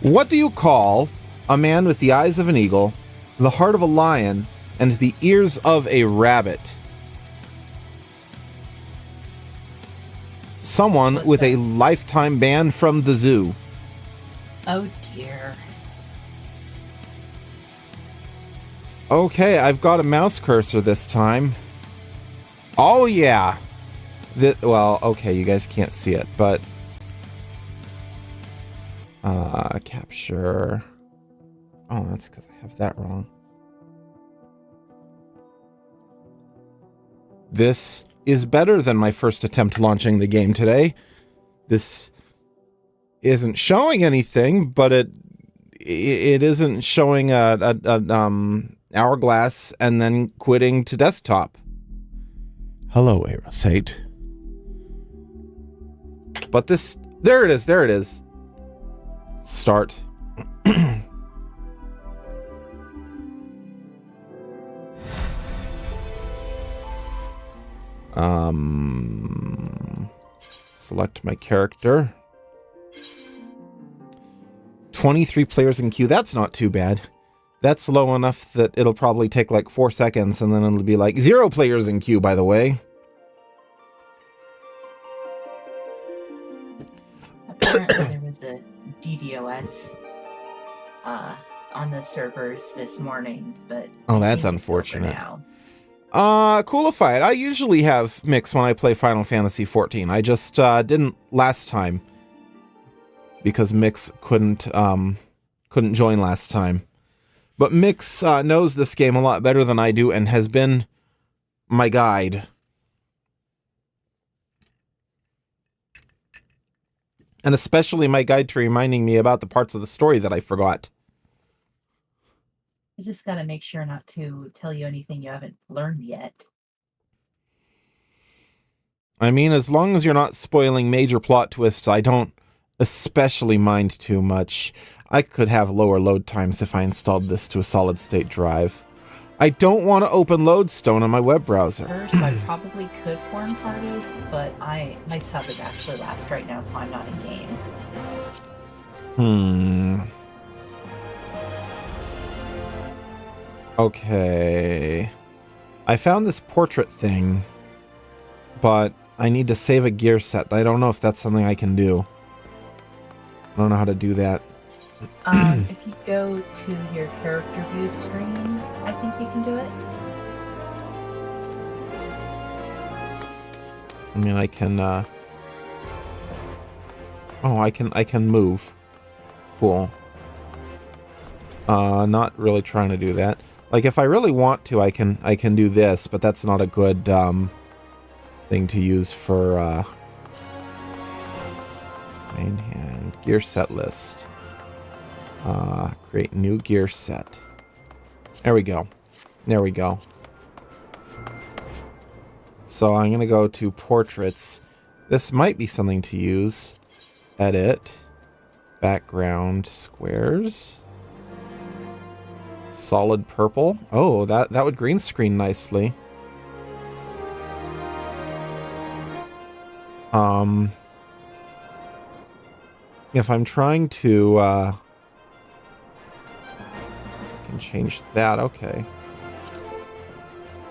What do you call a man with the eyes of an eagle, the heart of a lion, and the ears of a rabbit? Someone with a lifetime ban from the zoo. Oh dear. Okay, I've got a mouse cursor this time. Oh yeah. Well, okay, you guys can't see it, but capture. Oh, that's because I have that wrong. This is better than my first attempt launching the game today. This isn't showing anything, but it isn't showing a hourglass and then quitting to desktop. Hello, Eorzea. But this, there it is. Start. Select my character. 23 players in queue. That's not too bad. That's low enough that it'll probably take like 4 seconds and then it'll be like 0 players in queue, by the way. Apparently there was a DDoS on the servers this morning, but oh, that's unfortunate. Coolified. I usually have mix when I play Final Fantasy XIV. I just didn't last time because Mix couldn't join last time. But Mix knows this game a lot better than I do and has been my guide. And especially my guide to reminding me about the parts of the story that I forgot. I just gotta make sure not to tell you anything you haven't learned yet. I mean, as long as you're not spoiling major plot twists, I don't especially mind too much. I could have lower load times if I installed this to a solid-state drive. I don't want to open Lodestone on my web browser. First, I probably could form parties, but my sub is actually last right now, so I'm not in game. Okay. I found this portrait thing, but I need to save a gear set. I don't know if that's something I can do. I don't know how to do that. If you go to your character view screen, I think you can do it. I mean, I can, oh, I can move. Cool. Not really trying to do that. Like, if I really want to, I can do this, but that's not a good, thing to use for, main hand. Gear set list. Create new gear set. There we go. There we go. So I'm going to go to portraits. This might be something to use. Edit. Background squares. Solid purple. Oh, that would green screen nicely. If I'm trying to, I can change that. Okay.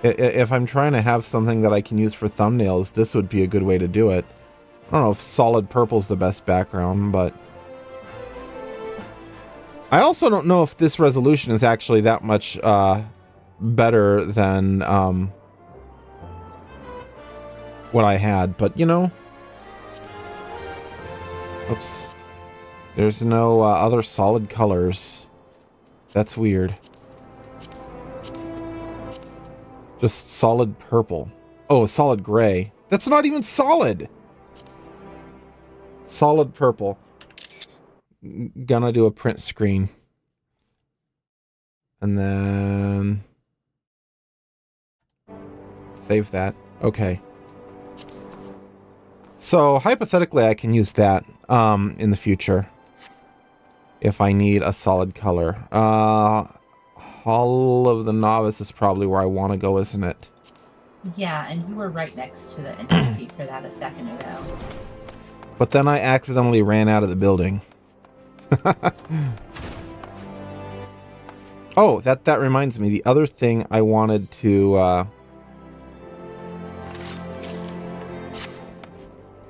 If I'm trying to have something that I can use for thumbnails, this would be a good way to do it. I don't know if solid purple's the best background, but I also don't know if this resolution is actually that much better than what I had, but you know. Oops. There's no other solid colors. That's weird. Just solid purple. Oh, solid gray. That's not even solid. Solid purple. Gonna do a print screen. And then save that. Okay. So hypothetically I can use that in the future if I need a solid color. Hall of the Novice is probably where I want to go, isn't it? Yeah, and you were right next to the NPC for that a second ago. But then I accidentally ran out of the building. Oh, that reminds me. The other thing I wanted to...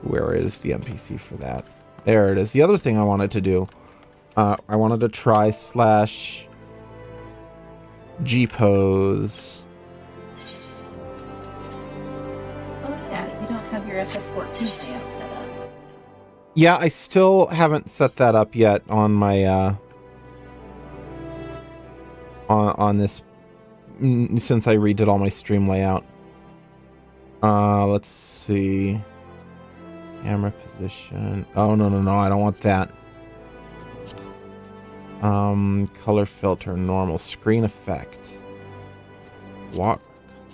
where is the NPC for that? There it is. The other thing I wanted to do, I wanted to try /G-pose. Oh yeah, you don't have your FF14 layout set up. Yeah, I still haven't set that up yet on my on this since I redid all my stream layout. Let's see. Camera position. Oh, no, I don't want that. Color filter, normal. Screen effect. Walk.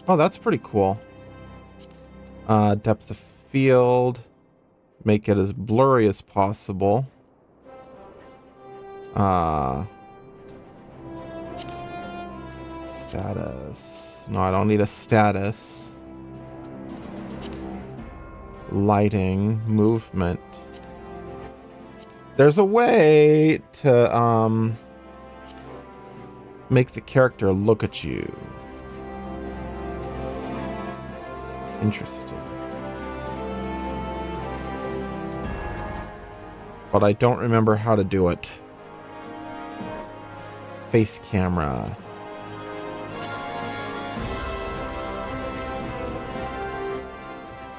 Oh, that's pretty cool. Depth of field. Make it as blurry as possible. Status. No, I don't need a status. Lighting, movement. There's a way to make the character look at you. Interesting. But I don't remember how to do it. Face camera.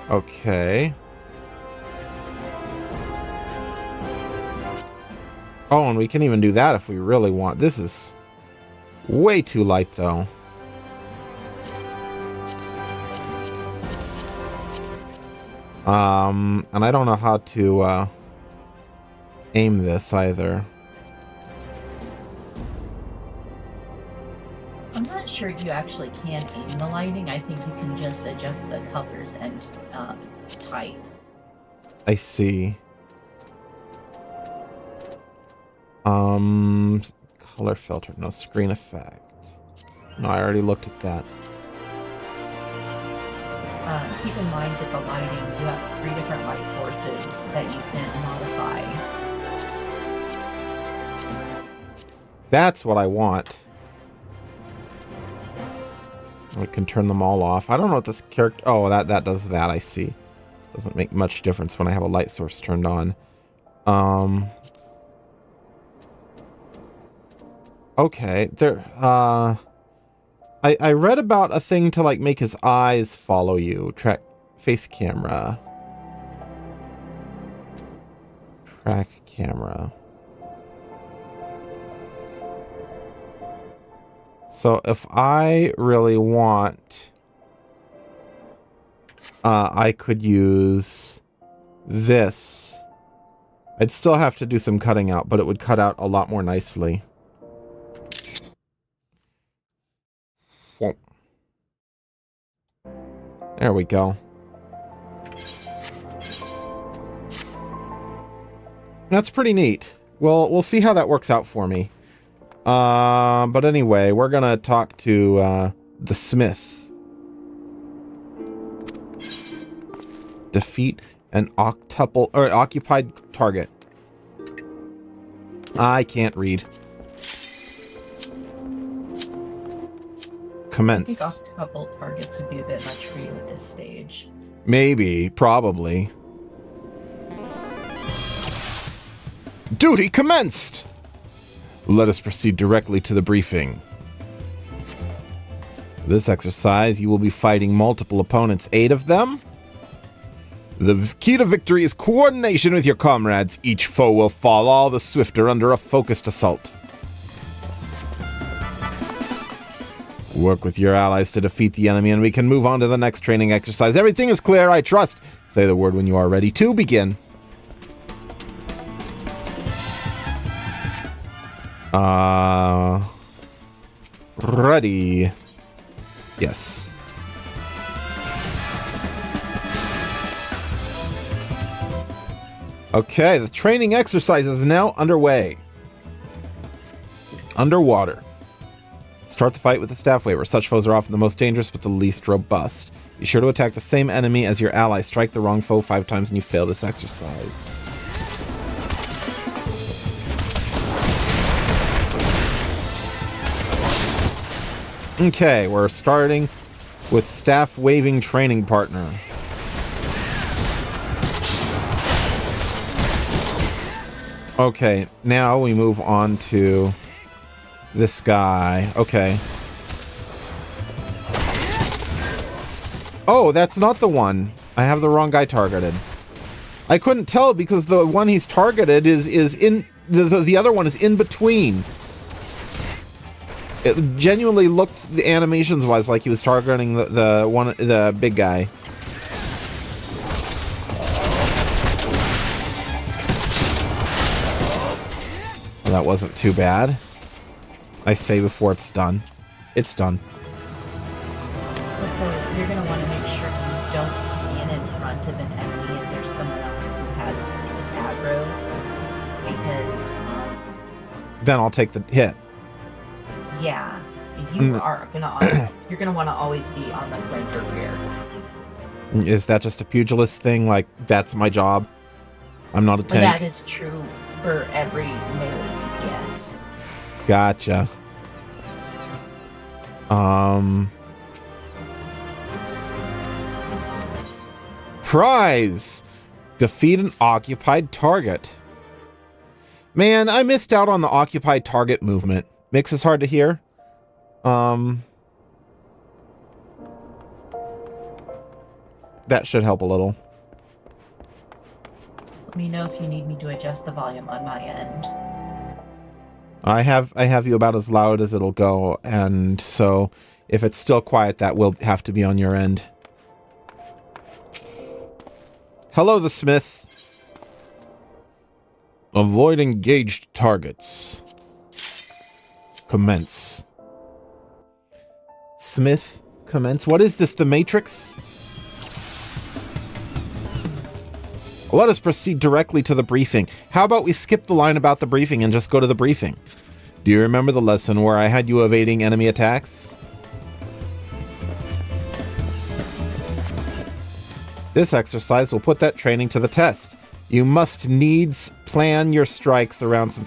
Okay. Oh, and we can even do that if we really want. This is way too light, though. And I don't know how to aim this either. I'm not sure you actually can aim the lighting. I think you can just adjust the colors and type. I see. Color filter, no screen effect. No, I already looked at that. Keep in mind with the lighting, you have 3 different light sources that you can modify. That's what I want. We can turn them all off. I don't know what this character... Oh, that does that, I see. Doesn't make much difference when I have a light source turned on. Okay, there... I read about a thing to, like, make his eyes follow you. Track face camera. Track camera. So if I really want, I could use this. I'd still have to do some cutting out, but it would cut out a lot more nicely. There we go. That's pretty neat. Well, we'll see how that works out for me. But anyway, we're gonna talk to the Smith. Defeat an octuple or occupied target. I can't read. Commence. I think octuple targets would be a bit much for you at this stage. Maybe, probably. Duty commenced! Let us proceed directly to the briefing. This exercise, you will be fighting multiple opponents, 8 of them. The key to victory is coordination with your comrades. Each foe will fall all the swifter under a focused assault. Work with your allies to defeat the enemy, and we can move on to the next training exercise. Everything is clear, I trust. Say the word when you are ready to begin. Ready. Yes. Okay, the training exercise is now underway. Underwater. Start the fight with the staff waiver. Such foes are often the most dangerous but the least robust. Be sure to attack the same enemy as your ally. Strike the wrong foe 5 times and you fail this exercise. Okay, we're starting with staff waving training partner. Okay, now we move on to this guy. Okay. Oh, that's not the one. I have the wrong guy targeted. I couldn't tell because the one he's targeted is in the other one is in between. It genuinely looked, the animations wise, like he was targeting the big guy. Well, that wasn't too bad. I say before it's done. It's done. Also, you're going to want to make sure you don't stand in front of an enemy if there's someone else who is aggro, because then I'll take the hit. Yeah, you're gonna want to always be on the flank or rear. Is that just a pugilist thing? Like, that's my job? I'm not a tank? That is true for every melee DPS. Gotcha. Prize! Defeat an occupied target. Man, I missed out on the occupied target movement. Mix is hard to hear. That should help a little. Let me know if you need me to adjust the volume on my end. I have you about as loud as it'll go, and so if it's still quiet, that will have to be on your end. Hello, the Smith. Avoid engaged targets. Commence. Smith, commence. What is this, the Matrix? Let us proceed directly to the briefing. How about we skip the line about the briefing and just go to the briefing? Do you remember the lesson where I had you evading enemy attacks? This exercise will put that training to the test. You must needs plan your strikes around some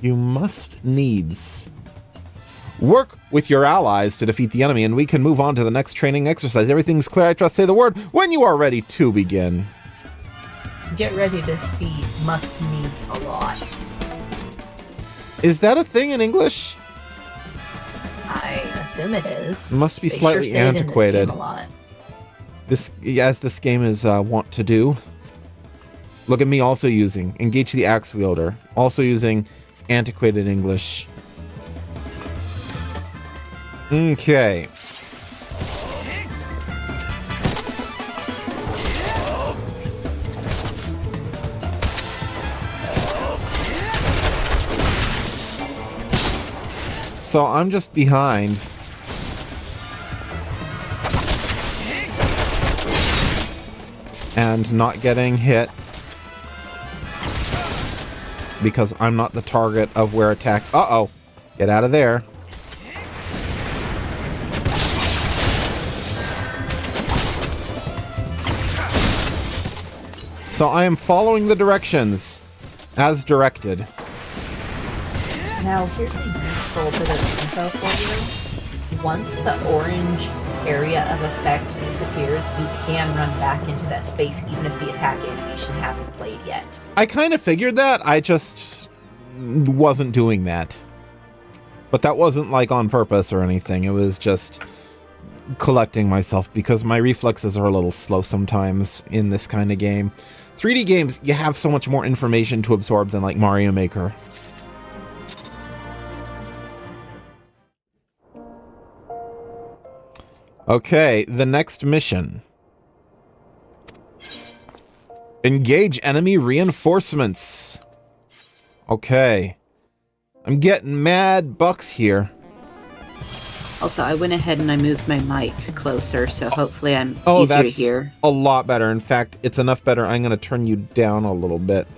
You must needs work with your allies to defeat the enemy, and we can move on to the next training exercise. Everything's clear, I trust. Say the word when you are ready to begin. Get ready to see must needs a lot. Is that a thing in English? I assume it is. It must be slightly antiquated. A lot. As this game is wont to do. Look at me also using engage the axe wielder. Also using antiquated English. Okay. So I'm just behind. And not getting hit. Because I'm not the target of where attack. Uh-oh. Get out of there. So I am following the directions as directed. Now, here's a useful bit of info for you. Once the orange area of effect disappears, you can run back into that space even if the attack animation hasn't played yet. I kind of figured that. I just wasn't doing that. But that wasn't like on purpose or anything. It was just collecting myself because my reflexes are a little slow sometimes in this kind of game. 3D games, you have so much more information to absorb than like Mario Maker. Okay, the next mission. Engage enemy reinforcements. Okay. I'm getting mad bucks here. Also, I went ahead and I moved my mic closer, so hopefully I'm easier to hear. That's a lot better. In fact, it's enough better. I'm going to turn you down a little bit.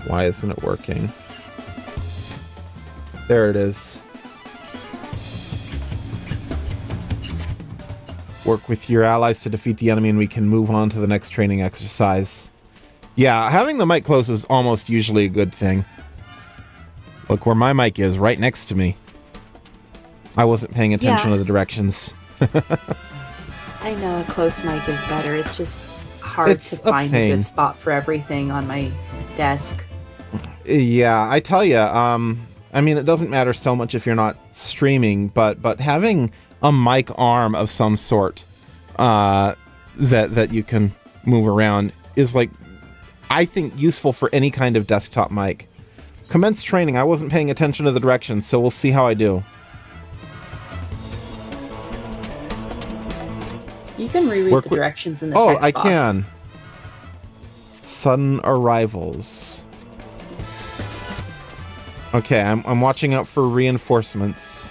Why isn't it working? There it is. Work with your allies to defeat the enemy and we can move on to the next training exercise. Yeah, having the mic close is almost usually a good thing. Look where my mic is, right next to me. I wasn't paying attention to the directions. I know a close mic is better. It's just hard to find a good spot for everything on my desk. Yeah, I tell you, I mean, it doesn't matter so much if you're not streaming, but having a mic arm of some sort that you can move around is, like, I think useful for any kind of desktop mic. Commence training. I wasn't paying attention to the directions, so we'll see how I do. You can reread the directions in the text box. I can. Sudden arrivals. Okay, I'm watching out for reinforcements.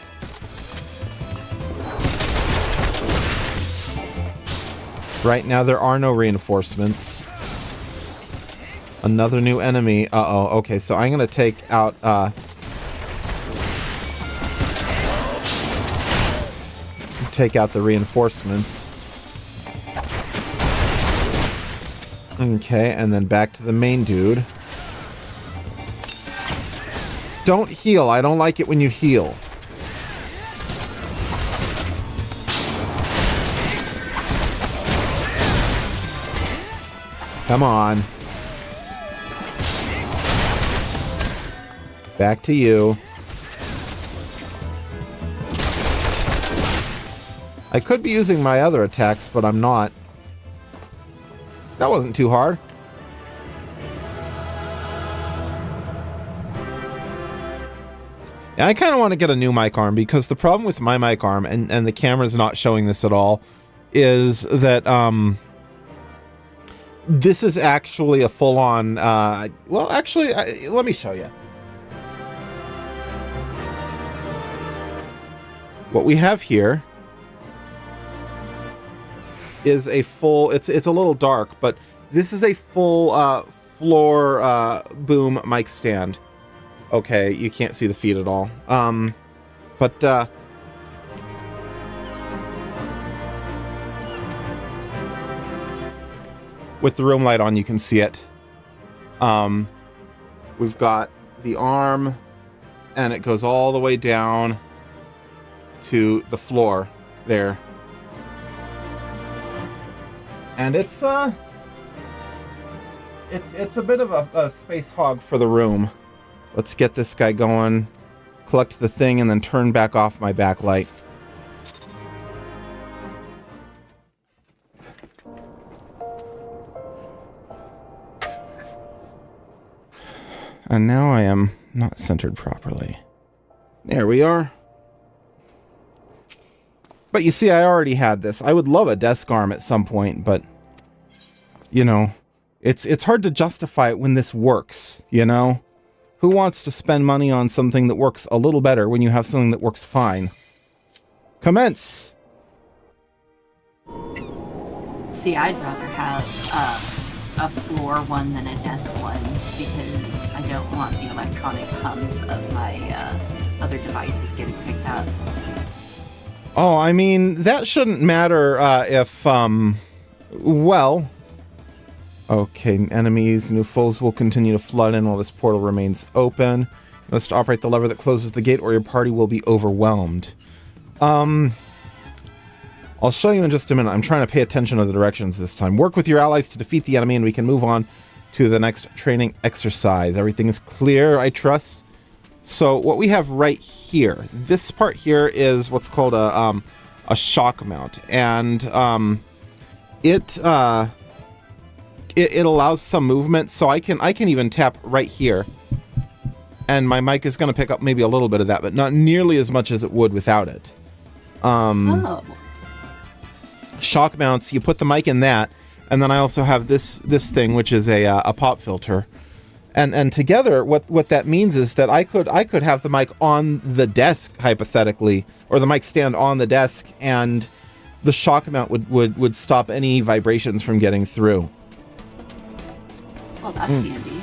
Right now there are no reinforcements. Another new enemy. Uh-oh. Okay, so I'm gonna take out the reinforcements. Okay, and then back to the main dude. Don't heal. I don't like it when you heal. Come on. Back to you. I could be using my other attacks, but I'm not. That wasn't too hard. Yeah, I kind of want to get a new mic arm, because the problem with my mic arm, and the camera's not showing this at all, is that this is actually a full-on... well, actually, let me show you. What we have here is a full... It's a little dark, but this is a full floor boom mic stand. Okay, you can't see the feet at all. But with the room light on, you can see it. We've got the arm, and it goes all the way down to the floor there. And it's a bit of a space hog for the room. Let's get this guy going, collect the thing, and then turn back off my backlight. And now I am not centered properly. There we are. But you see, I already had this. I would love a desk arm at some point, but, you know, it's hard to justify it when this works, you know? Who wants to spend money on something that works a little better when you have something that works fine? Commence! See, I'd rather have a floor one than a desk one, because I don't want the electronic hums of my other devices getting picked up. Oh, I mean, that shouldn't matter if, well... Okay, enemies, new foes will continue to flood in while this portal remains open. You must operate the lever that closes the gate or your party will be overwhelmed. I'll show you in just a minute. I'm trying to pay attention to the directions this time. Work with your allies to defeat the enemy and we can move on to the next training exercise. Everything is clear, I trust. So what we have right here, this part here is what's called a shock mount, and it allows some movement, so I can even tap right here, and my mic is going to pick up maybe a little bit of that, but not nearly as much as it would without it. Shock mounts, you put the mic in that, and then I also have this thing, which is a pop filter. And together, what that means is that I could have the mic on the desk, hypothetically, or the mic stand on the desk, and the shock mount would stop any vibrations from getting through. Well, that's handy.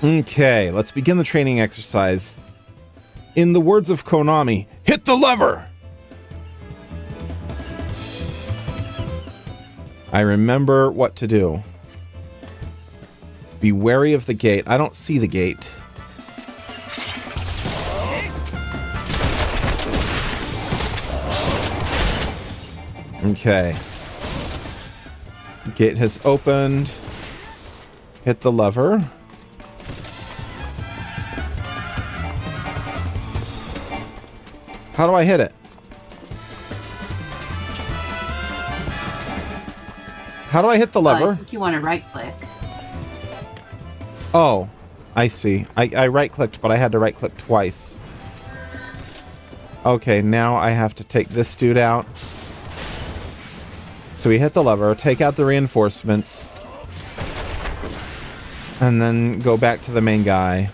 Okay, let's begin the training exercise. In the words of Konami, hit the lever! I remember what to do. Be wary of the gate. I don't see the gate. Okay. Gate has opened. Hit the lever. How do I hit it? How do I hit the lever? I think you want to right-click. Oh, I see. I right-clicked, but I had to right-click twice. Okay, now I have to take this dude out. So we hit the lever, take out the reinforcements, and then go back to the main guy.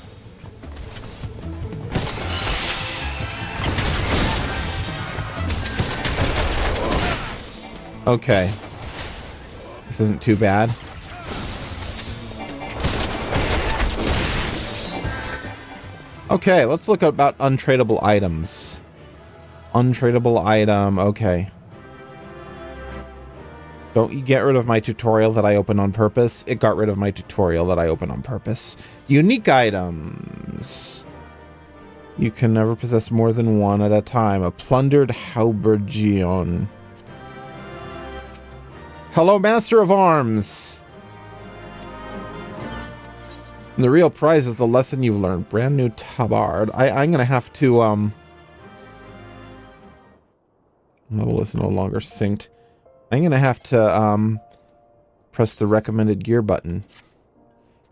Okay. This isn't too bad. Okay, let's look about untradeable items. Untradeable item, okay. Don't you get rid of my tutorial that I opened on purpose? It got rid of my tutorial that I opened on purpose. Unique items. You can never possess more than one at a time. A plundered halberdion. Hello, Master of Arms. The real prize is the lesson you've learned. Brand new tabard. I'm gonna have to level is no longer synced. I'm gonna have to press the recommended gear button.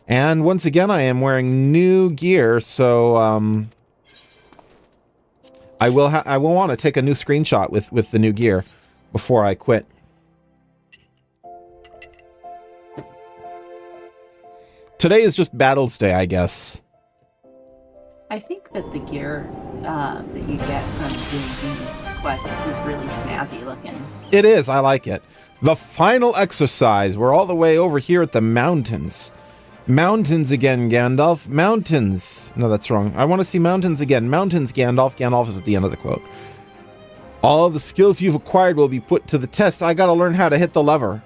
And once again, I am wearing new gear, so I will want to take a new screenshot with the new gear before I quit. Today is just Battles Day, I guess. I think that the gear that you get from doing these quests is really snazzy looking. It is. I like it. The final exercise. We're all the way over here at the mountains. Mountains again, Gandalf. Mountains. No, that's wrong. I want to see mountains again. Mountains, Gandalf. Gandalf is at the end of the quote. All of the skills you've acquired will be put to the test. I got to learn how to hit the lever.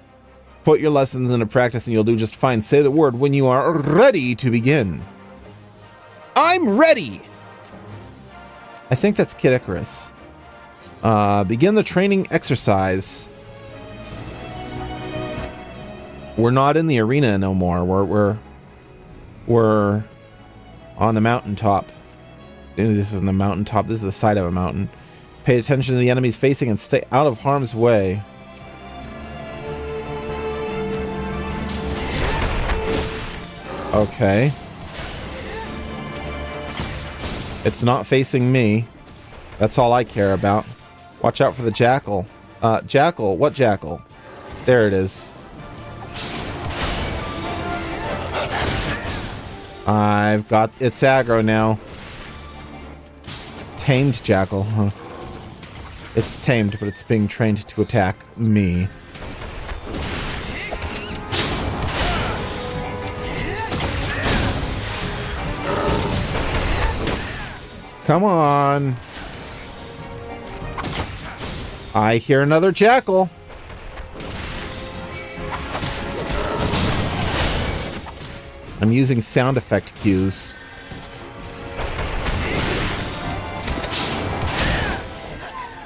Put your lessons into practice and you'll do just fine. Say the word when you are ready to begin. I'm ready! I think that's Kid Icarus. Begin the training exercise. We're not in the arena no more. We're on the mountaintop. This isn't a mountaintop. This is the side of a mountain. Pay attention to the enemies facing and stay out of harm's way. Okay. It's not facing me. That's all I care about. Watch out for the jackal. Jackal? What jackal? There it is. I've got its aggro now. Tamed jackal, huh? It's tamed, but it's being trained to attack me. Come on. I hear another jackal. I'm using sound effect cues.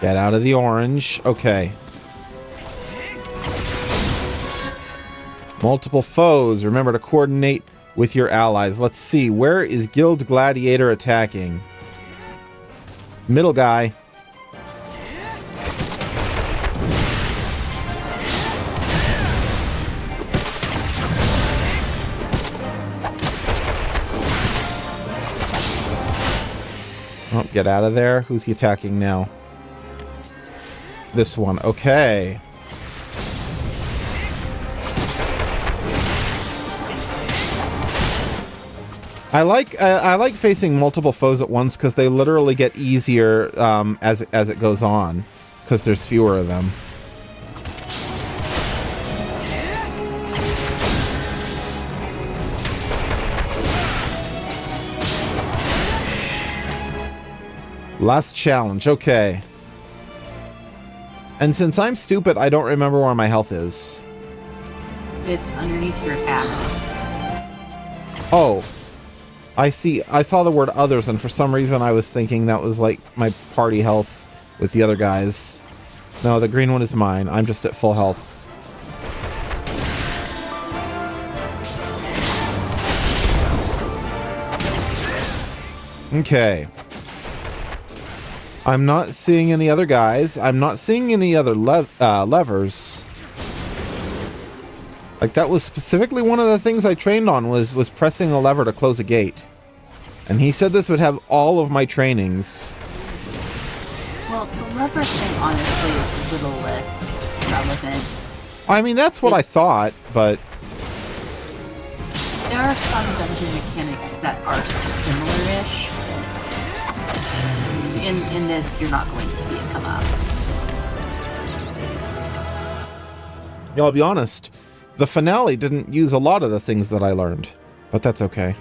Get out of the orange. Okay. Multiple foes. Remember to coordinate with your allies. Let's see. Where is Guild Gladiator attacking? Middle guy. Oh, get out of there. Who's he attacking now? This one. Okay. I like facing multiple foes at once because they literally get easier as it goes on because there's fewer of them. Last challenge. Okay. And since I'm stupid, I don't remember where my health is. It's underneath your tabs. Oh. I see. I saw the word others, and for some reason I was thinking that was like my party health with the other guys. No, the green one is mine. I'm just at full health. Okay. I'm not seeing any other guys. I'm not seeing any other levers. Like, that was specifically one of the things I trained on was pressing a lever to close a gate. And he said this would have all of my trainings. Well, the lever thing, honestly, is a little less relevant. I mean, that's what I thought, but... There are some dungeon mechanics that are similar-ish. In this, you're not going to see it come up. Yeah, I'll be honest. The finale didn't use a lot of the things that I learned, but that's okay.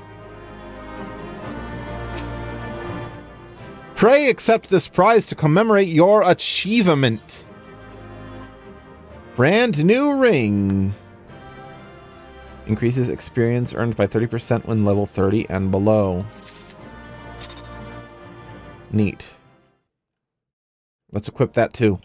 Pray accept this prize to commemorate your achievement. Brand new ring. Increases experience earned by 30% when level 30 and below. Neat. Let's equip that too.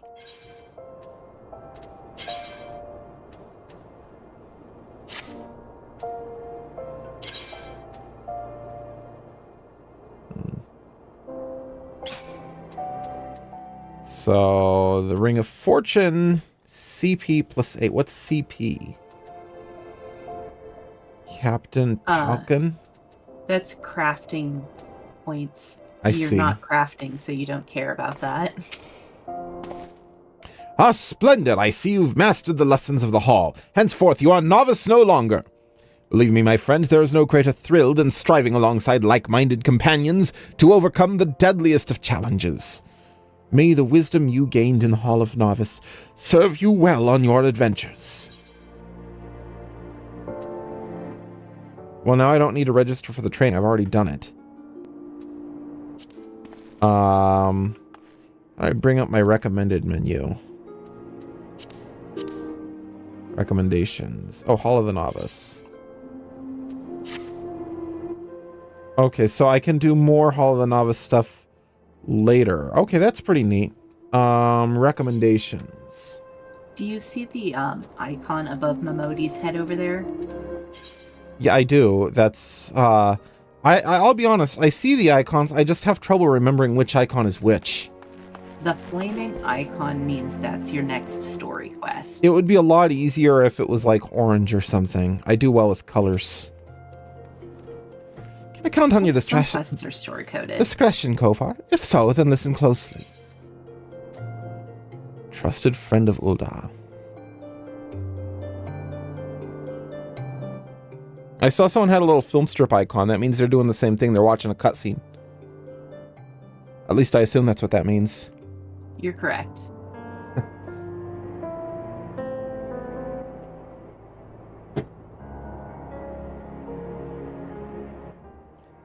So, the Ring of Fortune, CP plus 8. What's CP? Captain Falcon? That's crafting points. I You're see. not crafting, so you don't care about that. Ah, splendid! I see you've mastered the lessons of the hall. Henceforth, you are novice no longer. Believe me, my friend, there is no greater thrill than striving alongside like-minded companions to overcome the deadliest of challenges. May the wisdom you gained in the Hall of Novice serve you well on your adventures. Well, now I don't need to register for the train. I've already done it. I bring up my recommended menu. Recommendations. Oh, Hall of the Novice. Okay, so I can do more Hall of the Novice stuff later. Okay, that's pretty neat. Recommendations. Do you see the icon above Momodi's head over there? Yeah, I do. That's I'll be honest, I see the icons, I just have trouble remembering which icon is which. The flaming icon means that's your next story quest. It would be a lot easier if it was like orange or something. I do well with colors. Can I count on your discretion? Some quests are story coded. Discretion, Kofar. If so, then listen closely. Trusted friend of Ul'dah. I saw someone had a little film strip icon. That means they're doing the same thing. They're watching a cutscene. At least I assume that's what that means. You're correct.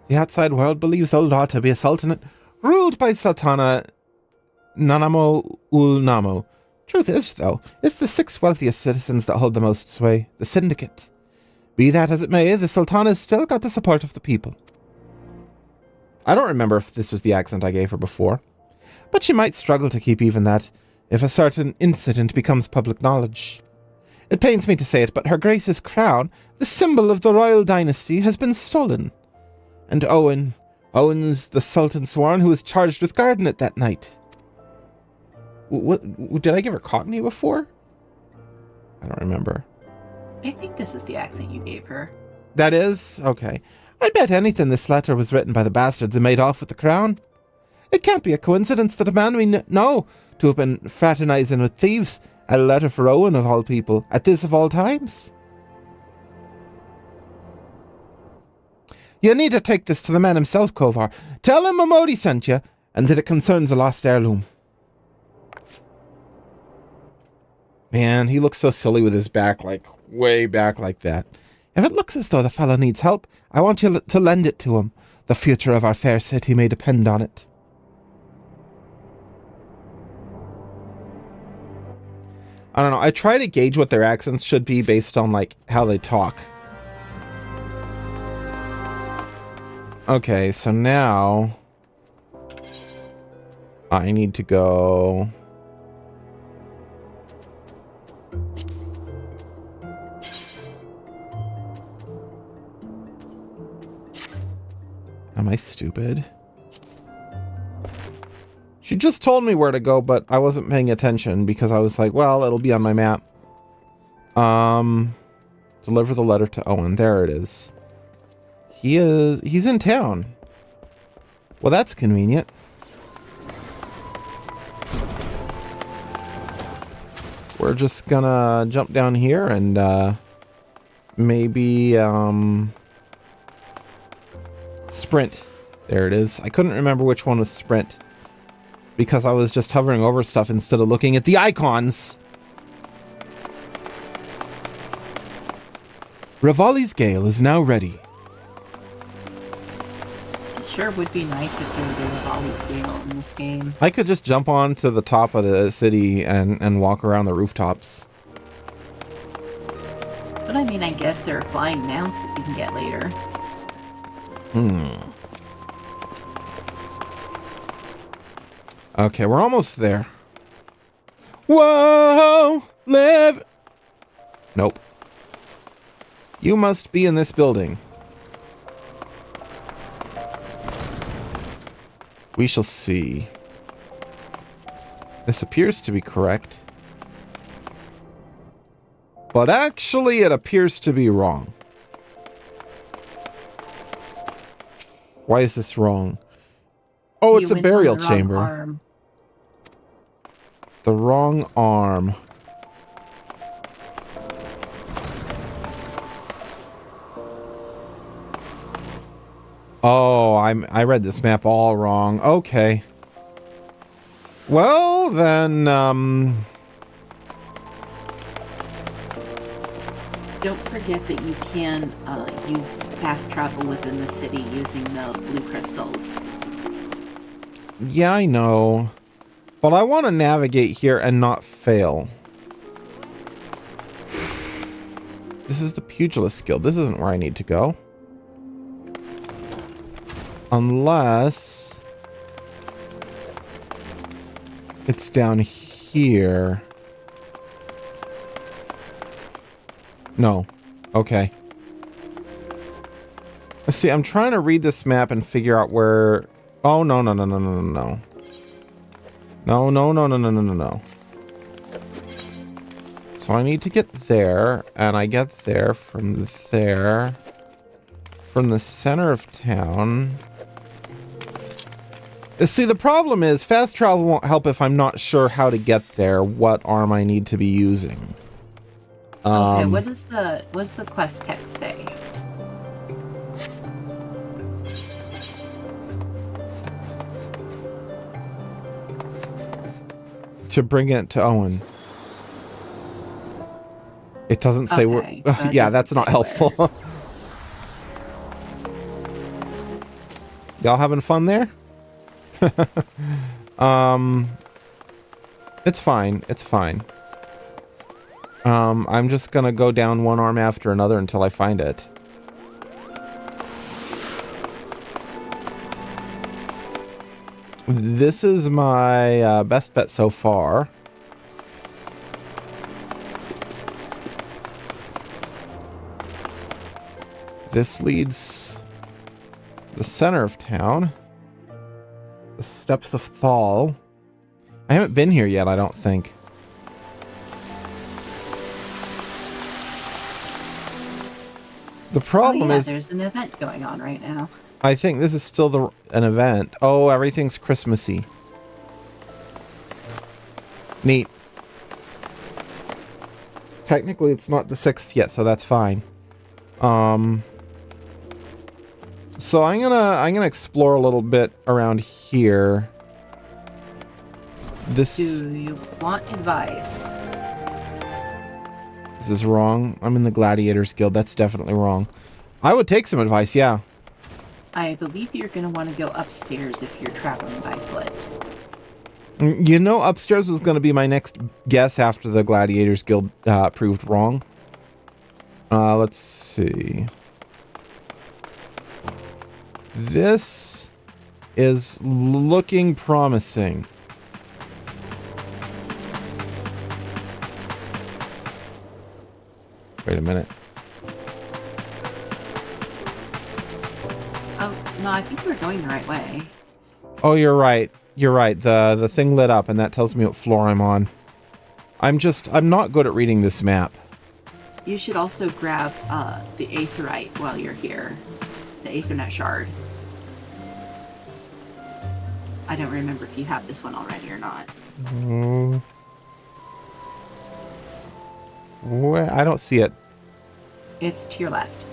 The outside world believes Ul'dah to be a sultanate ruled by Sultana Nanamo Ul'Namo. Truth is, though, it's the 6 wealthiest citizens that hold the most sway, the Syndicate. Be that as it may, the Sultana has still got the support of the people. I don't remember if this was the accent I gave her before, but she might struggle to keep even that if a certain incident becomes public knowledge. It pains me to say it, but Her Grace's crown, the symbol of the royal dynasty, has been stolen. And Owen's the Sultan Sworn who was charged with guarding it that night. What did I give her Cockney before? I don't remember. I think this is the accent you gave her. That is? Okay. I bet anything this letter was written by the bastards and made off with the crown. It can't be a coincidence that a man we know to have been fraternizing with thieves had a letter for Owen of all people, at this of all times. You need to take this to the man himself, Kovar. Tell him Momodi sent you, and that it concerns a lost heirloom. Man, he looks so silly with his back, like, way back like that. If it looks as though the fellow needs help, I want you to lend it to him. The future of our fair city may depend on it. I don't know. I try to gauge what their accents should be based on, like, how they talk. Okay, so now I need to go... Am I stupid? She just told me where to go, but I wasn't paying attention because I was like, well, it'll be on my map. Deliver the letter to Owen. There it is. He's in town. Well, that's convenient. We're just gonna jump down here and, maybe, sprint. There it is. I couldn't remember which one was sprint because I was just hovering over stuff instead of looking at the icons. Rivali's Gale is now ready. It sure would be nice if there were Rivali's Gale in this game. I could just jump on to the top of the city and walk around the rooftops. But I mean, I guess there are flying mounts that you can get later. Okay, we're almost there. Whoa! Live! Nope. You must be in this building. We shall see. This appears to be correct. But actually, it appears to be wrong. Why is this wrong? Oh, it's a burial chamber. Arm. The wrong arm. Oh, I read this map all wrong. Okay. Well, then, Don't forget that you can use fast travel within the city using the blue crystals. Yeah, I know. But I want to navigate here and not fail. This is the Pugilist Guild. This isn't where I need to go. Unless... it's down here. No. Okay. Let's see, I'm trying to read this map and figure out where... Oh, no, no, no, no, no, no, no. No, no, no, no, no, no, no, no. So I need to get there, and I get there from there. From the center of town. See, the problem is fast travel won't help if I'm not sure how to get there, what arm I need to be using. Okay, what does the quest text say? To bring it to Owen. It doesn't say okay, where. So yeah, that's not helpful. Y'all having fun there? It's fine. It's fine. I'm just gonna go down one arm after another until I find it. This is my best bet so far. This leads to the center of town. The Steps of Thal. I haven't been here yet, I don't think. The problem is... there's an event going on right now. I think this is still an event. Oh, everything's Christmassy. Neat. Technically, it's not the 6th yet, so that's fine. So I'm gonna explore a little bit around here. This... Do you want advice? This is wrong. I'm in the Gladiators Guild. That's definitely wrong. I would take some advice, yeah. I believe you're going to want to go upstairs if you're traveling by foot. You know, upstairs was going to be my next guess after the Gladiators Guild proved wrong. Let's see. This is looking promising. Wait a minute. Oh, no, I think we're going the right way. Oh, you're right. You're right. The thing lit up and that tells me what floor I'm on. I'm not good at reading this map. You should also grab the aetherite while you're here. The aethernet shard. I don't remember if you have this one already or not. Where? I don't see it. It's to your left.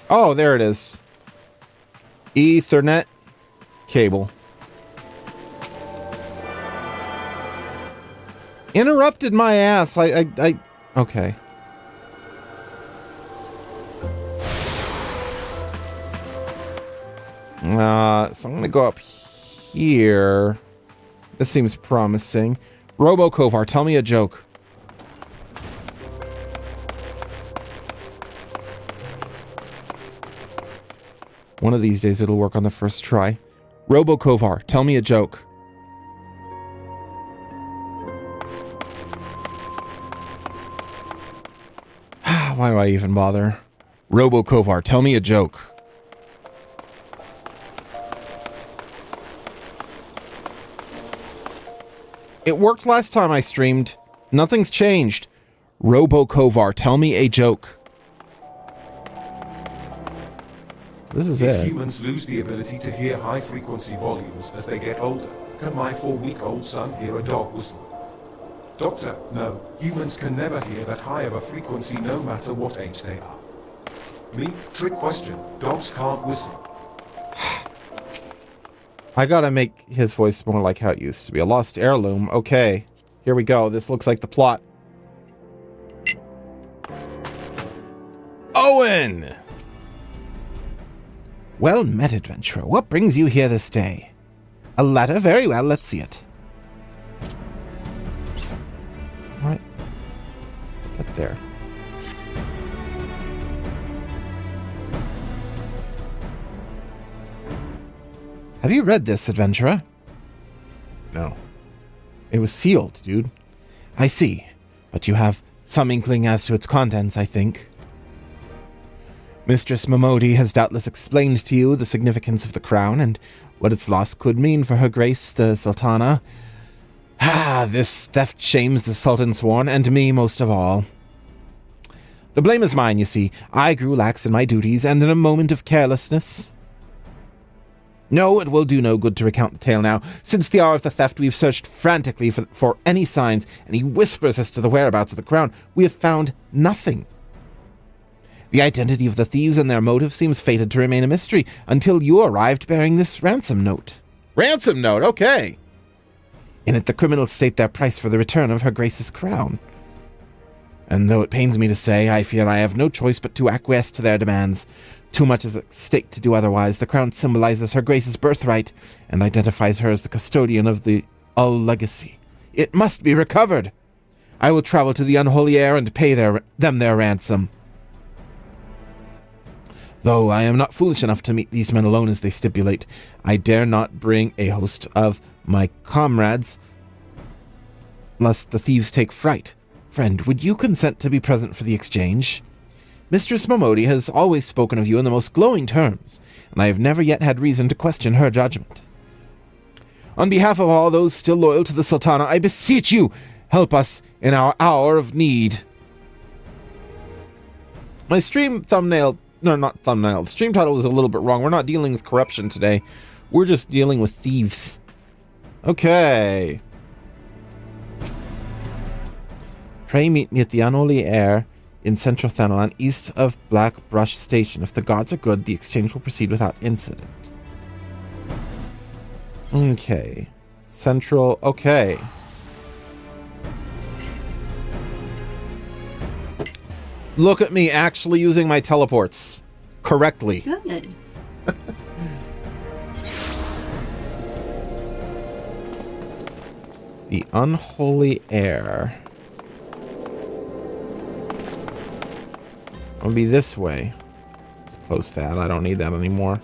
Oh, there it is. Ethernet cable. Interrupted my ass. Okay. So I'm gonna go up here. This seems promising. Robo Kovar, tell me a joke. One of these days it'll work on the first try. Robo Kovar, tell me a joke. Why do I even bother? Robo Kovar, tell me a joke. It worked last time I streamed. Nothing's changed. Robo Kovar, tell me a joke. This is If it. humans lose the ability to hear high-frequency volumes as they get older, can my 4-week-old son hear a dog whistle? Doctor, no. Humans can never hear that high of a frequency no matter what age they are. Me? Trick question. Dogs can't whistle. I gotta make his voice more like how it used to be. A lost heirloom. Okay. Here we go. This looks like the plot. Owen! Well met, adventurer. What brings you here this day? A letter? Very well, let's see it. What? Get there. Have you read this, adventurer? No. It was sealed, dude. I see. But you have some inkling as to its contents, I think. Mistress Momodi has doubtless explained to you the significance of the crown and what its loss could mean for her grace, the Sultana. This theft shames the Sultan Sworn, and me most of all. The blame is mine, you see. I grew lax in my duties, and in a moment of carelessness... No, it will do no good to recount the tale now. Since the hour of the theft, we've searched frantically for any signs, any whispers as to the whereabouts of the crown. We have found nothing. The identity of the thieves and their motive seems fated to remain a mystery until you arrived bearing this ransom note. Ransom note, okay. In it, the criminals state their price for the return of Her Grace's crown. And though it pains me to say, I fear I have no choice but to acquiesce to their demands. Too much is at stake to do otherwise. The crown symbolizes Her Grace's birthright and identifies her as the custodian of the Ull legacy. It must be recovered. I will travel to the unholy air and pay them their ransom. Though I am not foolish enough to meet these men alone as they stipulate, I dare not bring a host of my comrades, lest the thieves take fright. Friend, would you consent to be present for the exchange? Mistress Momodi has always spoken of you in the most glowing terms, and I have never yet had reason to question her judgment. On behalf of all those still loyal to the Sultana, I beseech you, help us in our hour of need. My stream thumbnail... No, not thumbnail. The stream title was a little bit wrong. We're not dealing with corruption today. We're just dealing with thieves. Okay. Pray meet me at the unholy air in Central Thanalan, east of Black Brush Station. If the gods are good, the exchange will proceed without incident. Okay. Central... Okay. Look at me actually using my teleports correctly. Good. The unholy air. I'll be this way. Let's close that. I don't need that anymore.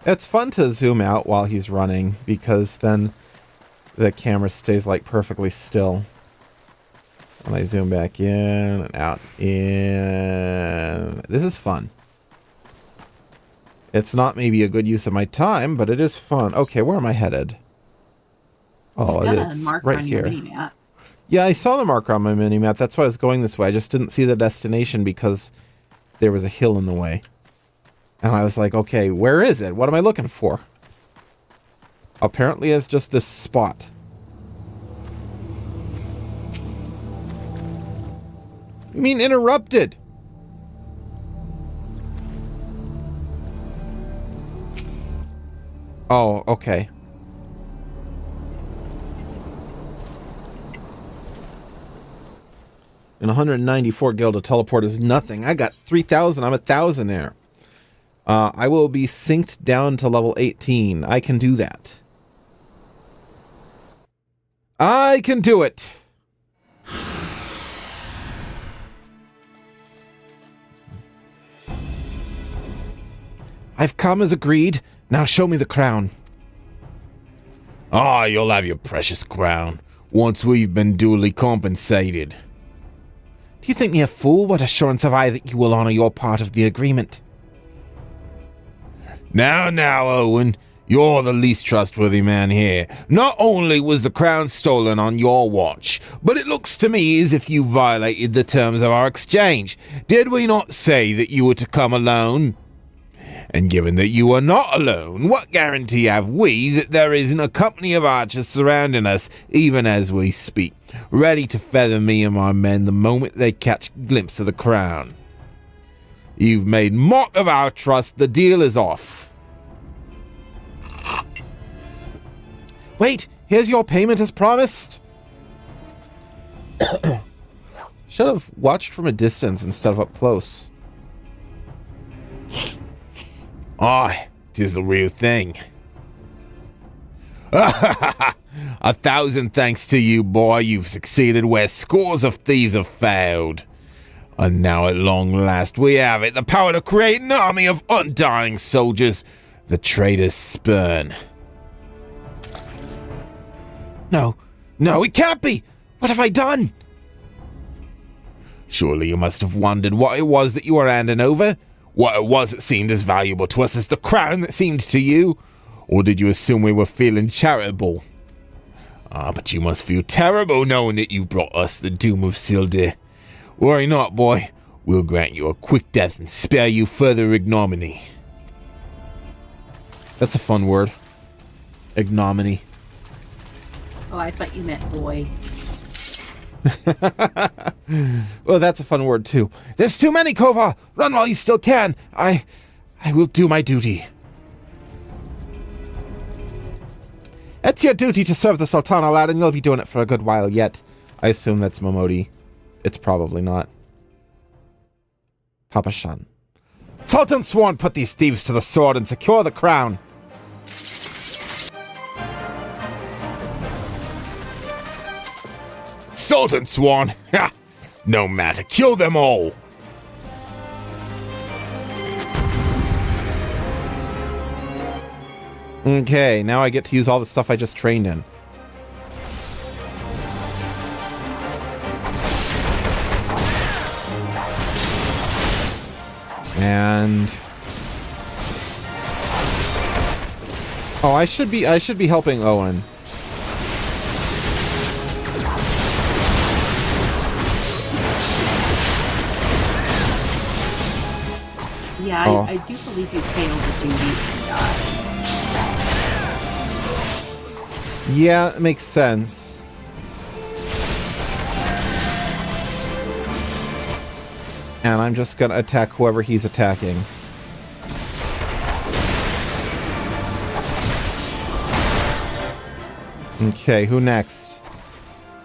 It's fun to zoom out while he's running because then the camera stays like perfectly still. And I zoom back in and out in. This is fun. It's not maybe a good use of my time, but it is fun. Okay, where am I headed? Oh, it's right here. Yeah, I saw the marker on my mini-map. That's why I was going this way. I just didn't see the destination because there was a hill in the way. And I was like, okay, where is it? What am I looking for? Apparently it's just this spot. You mean interrupted? Oh, okay. In 194 gil to teleport is nothing. I got 3,000. I'm a thousandaire. I will be synced down to level 18. I can do that. I can do it. I've come as agreed. Now show me the crown. Ah, you'll have your precious crown once we've been duly compensated. Do you think me a fool? What assurance have I that you will honor your part of the agreement? Now, Owen, you're the least trustworthy man here. Not only was the crown stolen on your watch, but it looks to me as if you violated the terms of our exchange. Did we not say that you were to come alone? And given that you are not alone, what guarantee have we that there isn't a company of archers surrounding us, even as we speak, ready to feather me and my men the moment they catch a glimpse of the crown? You've made mock of our trust. The deal is off. Wait, here's your payment as promised. Should have watched from a distance instead of up close. Aye, 'tis the real thing. 1,000 thanks to you, boy. You've succeeded where scores of thieves have failed. And now at long last we have it, the power to create an army of undying soldiers the traitors spurn. No, it can't be! What have I done? Surely you must have wondered what it was that you were handing over? What it was that seemed as valuable to us as the crown that seemed to you? Or did you assume we were feeling charitable? But you must feel terrible knowing that you've brought us the doom of Sildir. Worry not, boy. We'll grant you a quick death and spare you further ignominy. That's a fun word. Ignominy. Oh, I thought you meant boy. Well, that's a fun word, too. There's too many, Kova! Run while you still can! I will do my duty. It's your duty to serve the Sultana, lad, and you'll be doing it for a good while yet. I assume that's Momodi. It's probably not. Papa Shan. Sultan Sworn, put these thieves to the sword and secure the crown. Sultan Sworn! Ha! No matter, kill them all! Okay, now I get to use all the stuff I just trained in. And oh, I should be helping Owen. Yeah, Oh. I do believe you failed the duty he does. Yeah, it makes sense. And I'm just gonna attack whoever he's attacking. Okay, who next?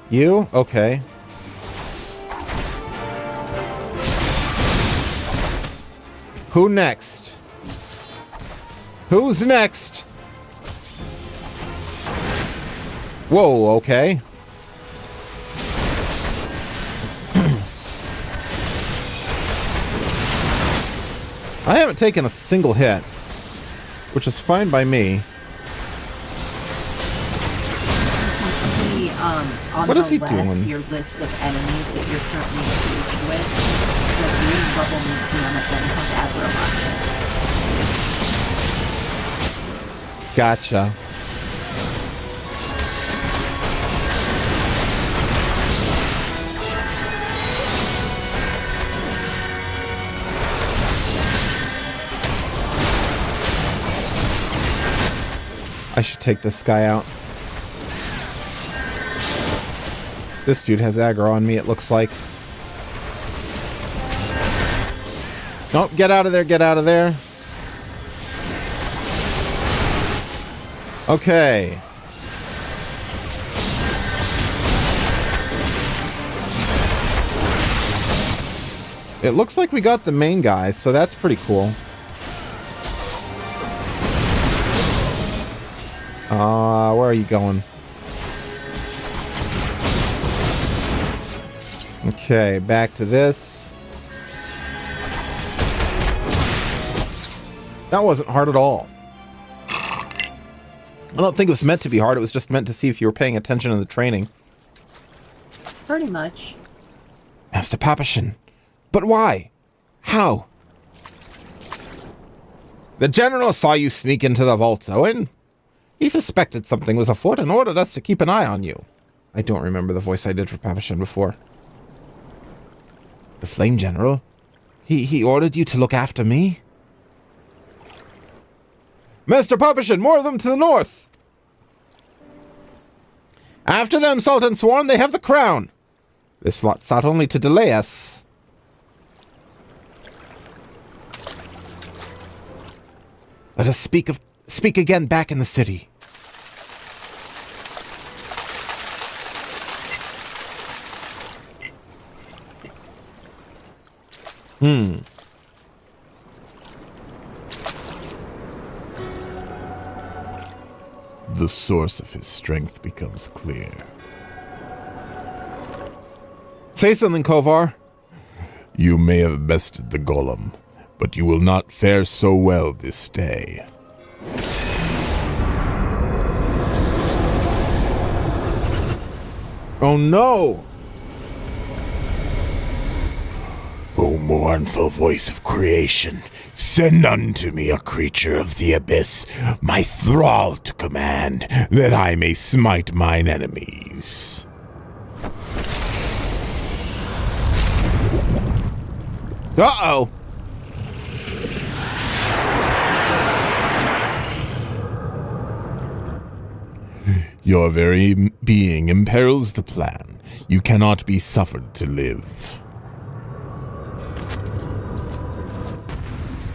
You? Okay. Who next? Who's next? Whoa, okay. I haven't taken a single hit, which is fine by me. On what is he left, doing? Your list of enemies that you're currently engaged with, the green bubble means none of them have aggro on it. Gotcha. I should take this guy out. This dude has aggro on me, it looks like. Nope, get out of there, get out of there. Okay. It looks like we got the main guy, so that's pretty cool. Where are you going? Okay, back to this. That wasn't hard at all. I don't think it was meant to be hard. It was just meant to see if you were paying attention in the training. Pretty much. Master Papashin. But why? How? The general saw you sneak into the vault, Owen. He suspected something was afoot and ordered us to keep an eye on you. I don't remember the voice I did for Papashin before. The Flame General? He ordered you to look after me? Master Papashin, more of them to the north! After them, Sultan Sworn, they have the crown. This lot sought only to delay us. Let us speak again back in the city. The source of his strength becomes clear. Say something, Kovar. You may have bested the golem, but you will not fare so well this day. Oh no! O mournful voice of creation, send unto me a creature of the abyss, my thrall to command, that I may smite mine enemies. Uh-oh! Your very being imperils the plan. You cannot be suffered to live.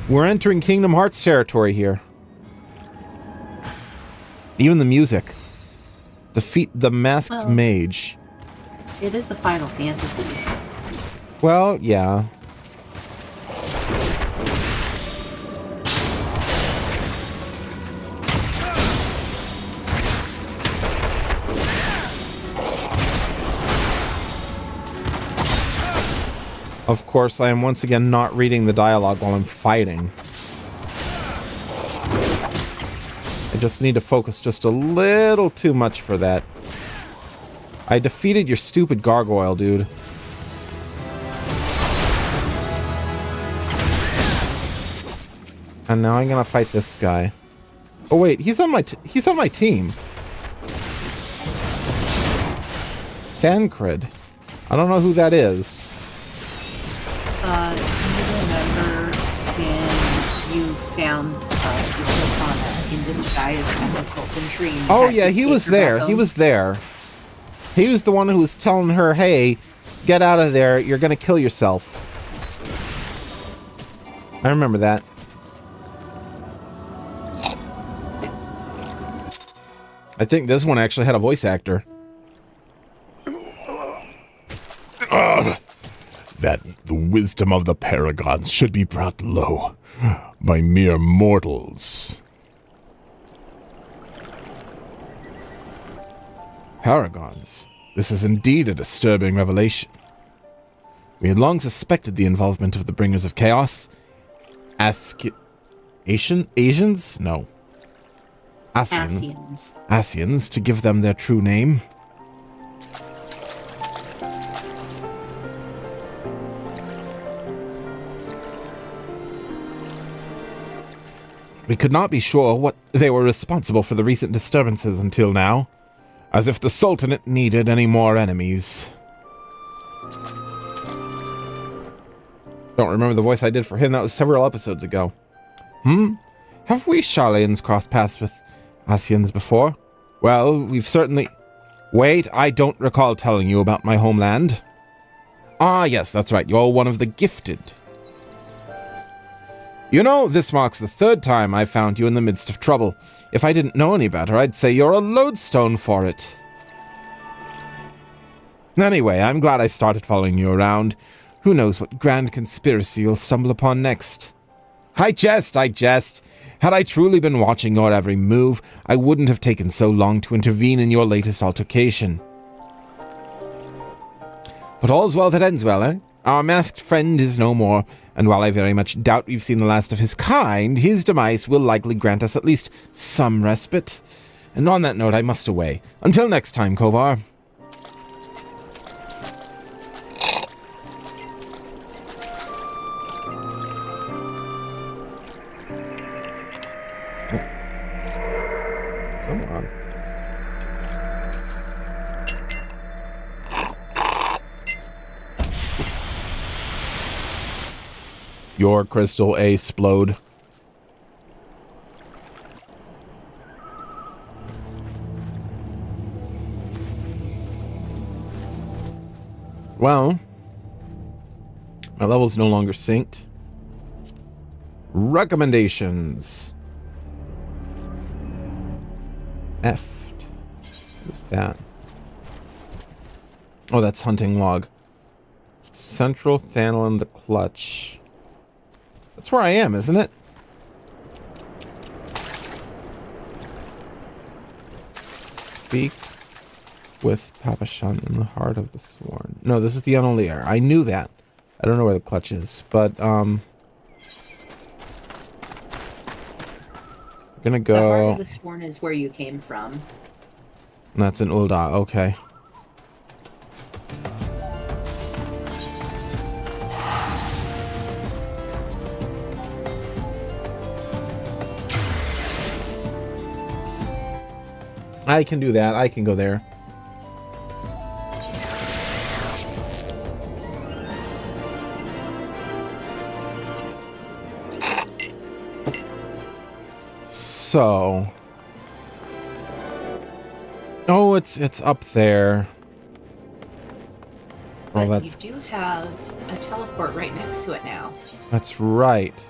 We're entering Kingdom Hearts territory here. Even the music. Defeat the masked mage. It is a Final Fantasy. Well, yeah. Of course, I am once again not reading the dialogue while I'm fighting. I just need to focus just a little too much for that. I defeated your stupid gargoyle, dude. And now I'm gonna fight this guy. Oh wait, he's on my team. Thancred. I don't know who that is. You remember when you found the Sultana in disguise at the Sultan tree? Oh yeah, he was there. He was there. He was the one who was telling her, hey, get out of there. You're gonna kill yourself. I remember that. I think this one actually had a voice actor. That the wisdom of the paragons should be brought low by mere mortals. Paragons. This is indeed a disturbing revelation. We had long suspected the involvement of the Bringers of Chaos. Asians? No. Asians. Asians, to give them their true name. We could not be sure what they were responsible for the recent disturbances until now, as if the Sultanate needed any more enemies. Don't remember the voice I did for him. That was several episodes ago. Have we Charlayans crossed paths with Asians before? Well, we've certainly... Wait, I don't recall telling you about my homeland. Ah, yes, that's right. You're one of the gifted. You know, this marks the third time I found you in the midst of trouble. If I didn't know any better, I'd say you're a lodestone for it. Anyway, I'm glad I started following you around. Who knows what grand conspiracy you'll stumble upon next. I jest. Had I truly been watching your every move, I wouldn't have taken so long to intervene in your latest altercation. But all's well that ends well, eh? Our masked friend is no more, and while I very much doubt we've seen the last of his kind, his demise will likely grant us at least some respite. And on that note, I must away. Until next time, Kovar. Come on. Your crystal explode. Well, my level's no longer synced. Recommendations. F. What's that? Oh, that's hunting log. Central Thanalin the Clutch. That's where I am, isn't it? Speak with Papashan in the heart of the sworn. No, this is the unholy air. I knew that. I don't know where the clutch is, but I'm gonna go. The heart of the sworn is where you came from. And that's in Ul'dah. Okay. I can do that. I can go there. So. Oh, it's up there. But Oh, that's you do have a teleport right next to it now. that's right.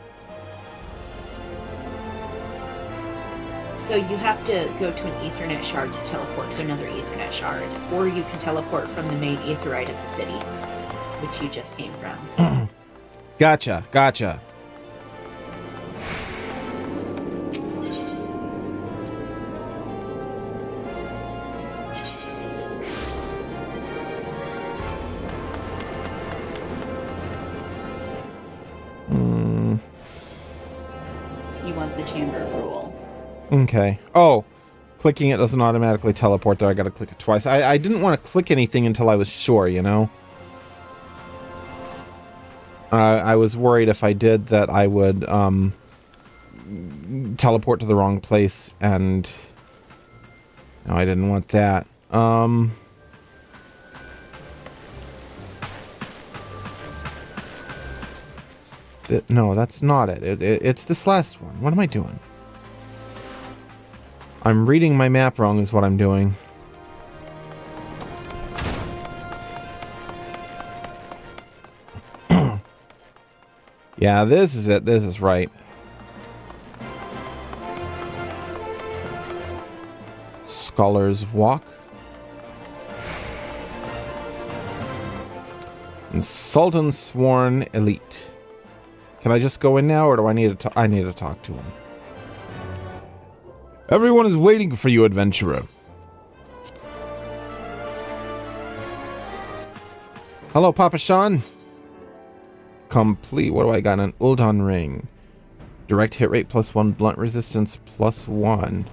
So you have to go to an Ethernet shard to teleport to another Ethernet shard, or you can teleport from the main aetherite of the city, which you just came from. Gotcha. You want the Chamber of Rule. Okay. Oh, clicking it doesn't automatically teleport there. I gotta click it twice. I didn't want to click anything until I was sure, you know? I was worried if I did that I would teleport to the wrong place, and no, I didn't want that. No, that's not it. It's this last one. What am I doing? I'm reading my map wrong is what I'm doing. Yeah, this is it. This is right. Scholar's Walk. And Sultan Sworn Elite. Can I just go in now, or do I need to? I need to talk to him. Everyone is waiting for you, adventurer. Hello, Papa Sean. Complete. What do I got? An Uldan ring. Direct hit rate +1, blunt resistance +1.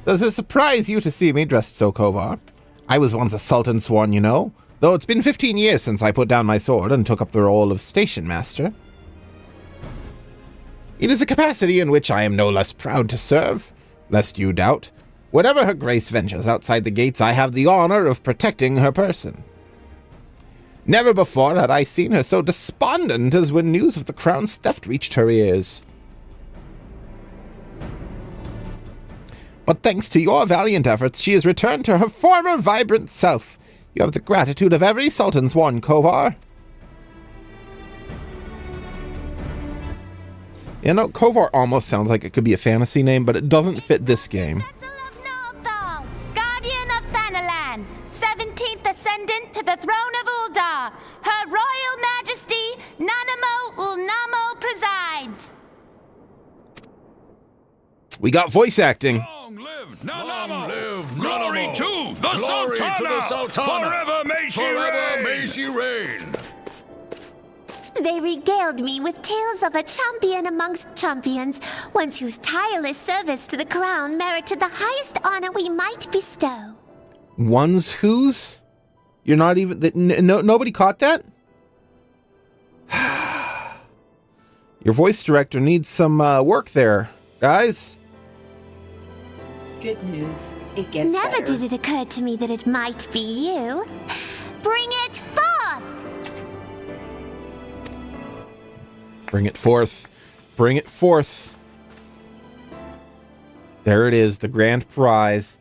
Does it surprise you to see me dressed so, Kovar? I was once a Sultan Sworn, you know, though it's been 15 years since I put down my sword and took up the role of station master. It is a capacity in which I am no less proud to serve, lest you doubt. Whenever Her Grace ventures outside the gates, I have the honor of protecting her person. Never before had I seen her so despondent as when news of the crown's theft reached her ears. But thanks to your valiant efforts, she has returned to her former vibrant self. You have the gratitude of every Sultan Sworn, Kovar. You know, Kovar almost sounds like it could be a fantasy name, but it doesn't fit this game. Guardian of Thanalan, 17th Ascendant to the throne of Uldar, Her Royal Majesty Nanamo Ulnamo presides. We got voice acting. Long live Nanamo! Glory to the Sultana! Forever may she reign! They regaled me with tales of a champion amongst champions, one whose tireless service to the crown merited the highest honor we might bestow. One's whose? You're not even... nobody caught that? Your voice director needs some work there, guys. Good news. It gets Never better. did it occur to me that it might be you. Bring it forth! Bring it forth. Bring it forth. There it is, the grand prize.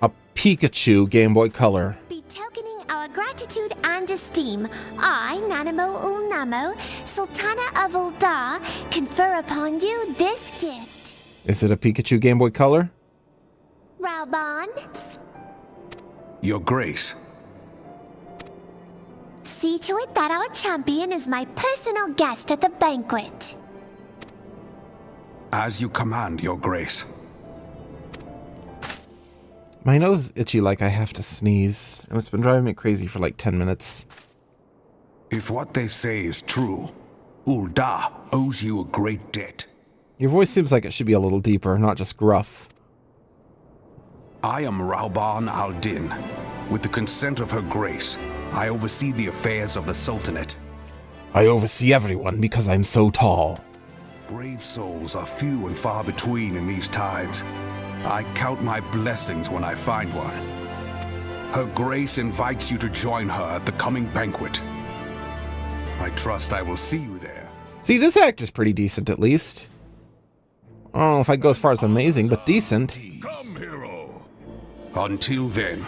A Pikachu Game Boy Color. Betokening our gratitude and esteem, I, Nanamo Ulnamo, Sultana of Uldar, confer upon you this gift. Is it a Pikachu Game Boy Color? Raubon, Your Grace. see to it that our champion is my personal guest at the banquet. As you command, Your Grace. My nose is itchy like I have to sneeze, and it's been driving me crazy for like 10 minutes. If what they say is true, Uldar owes you a great debt. Your voice seems like it should be a little deeper, not just gruff. I am Raubon al-Din. With the consent of Her Grace, I oversee the affairs of the Sultanate. I oversee everyone because I'm so tall. Brave souls are few and far between in these times. I count my blessings when I find one. Her Grace invites you to join her at the coming banquet. I trust I will see you there. See, this actor's pretty decent at least. I don't know if I'd go as far as amazing, but decent. Come, hero. Until then,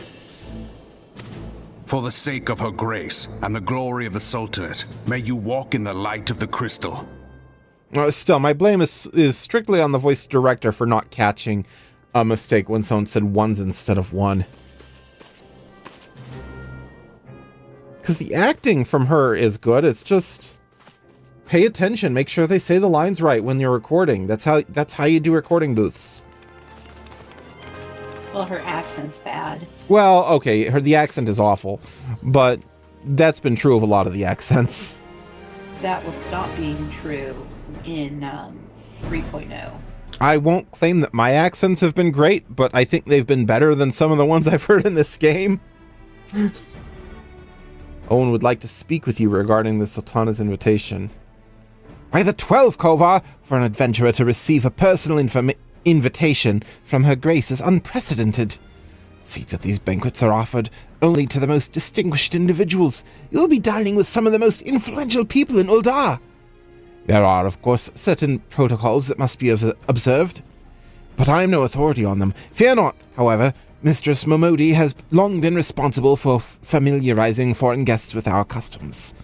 for the sake of Her Grace and the glory of the Sultanate, may you walk in the light of the crystal. Still, my blame is strictly on the voice director for not catching a mistake when someone said ones instead of one. Because the acting from her is good. It's just pay attention. Make sure they say the lines right when you're recording. That's how you do recording booths. Well, her accent's bad. Well, okay, the accent is awful, but that's been true of a lot of the accents. That will stop being true in 3.0. I won't claim that my accents have been great, but I think they've been better than some of the ones I've heard in this game. Owen would like to speak with you regarding the Sultana's invitation. By the 12, Kovar, for an adventurer to receive a personal invitation from Her Grace is unprecedented. Seats at these banquets are offered only to the most distinguished individuals. You'll be dining with some of the most influential people in Uldar. There are, of course, certain protocols that must be observed, but I am no authority on them. Fear not, however, Mistress Momodi has long been responsible for familiarizing foreign guests with our customs.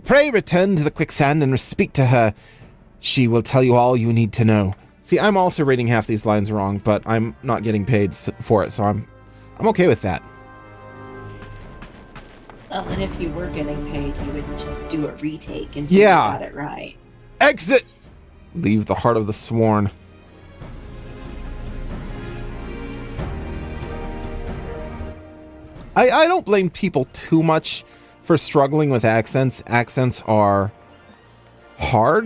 Pray return to the quicksand and speak to her. She will tell you all you need to know. See, I'm also reading half these lines wrong, but I'm not getting paid for it, so I'm okay with that. Well, and if you were getting paid, you would just do a retake until Yeah. you got it right. Exit! Leave the heart of the sworn. I don't blame people too much for struggling with accents. Accents are hard.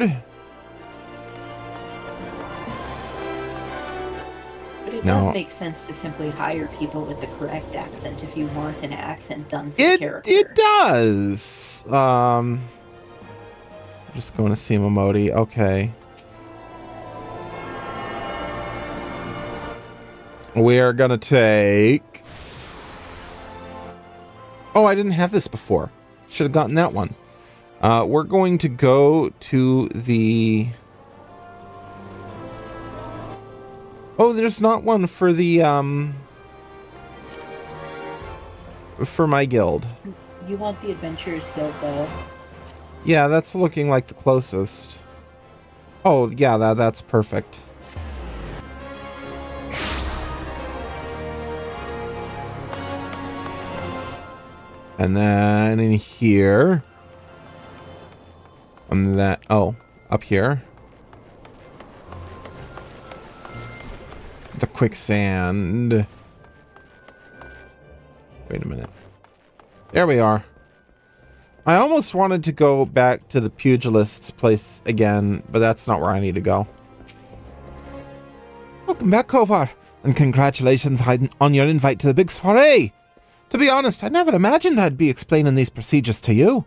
But it No. does make sense to simply hire people with the correct accent if you want an accent done for the character. It does. Just going to see Momodi. Okay. We're gonna take. Oh, I didn't have this before. Should have gotten that one. We're going to go to the. Oh, there's not one for the for my guild. You want the Adventurers Guild, though. Yeah, that's looking like the closest. Oh, yeah, that's perfect. And then in here. And that, oh, up here. The quicksand. Wait a minute. There we are. I almost wanted to go back to the pugilist's place again, but that's not where I need to go. Welcome back, Kovar, and congratulations on your invite to the big soiree. To be honest, I never imagined I'd be explaining these procedures to you.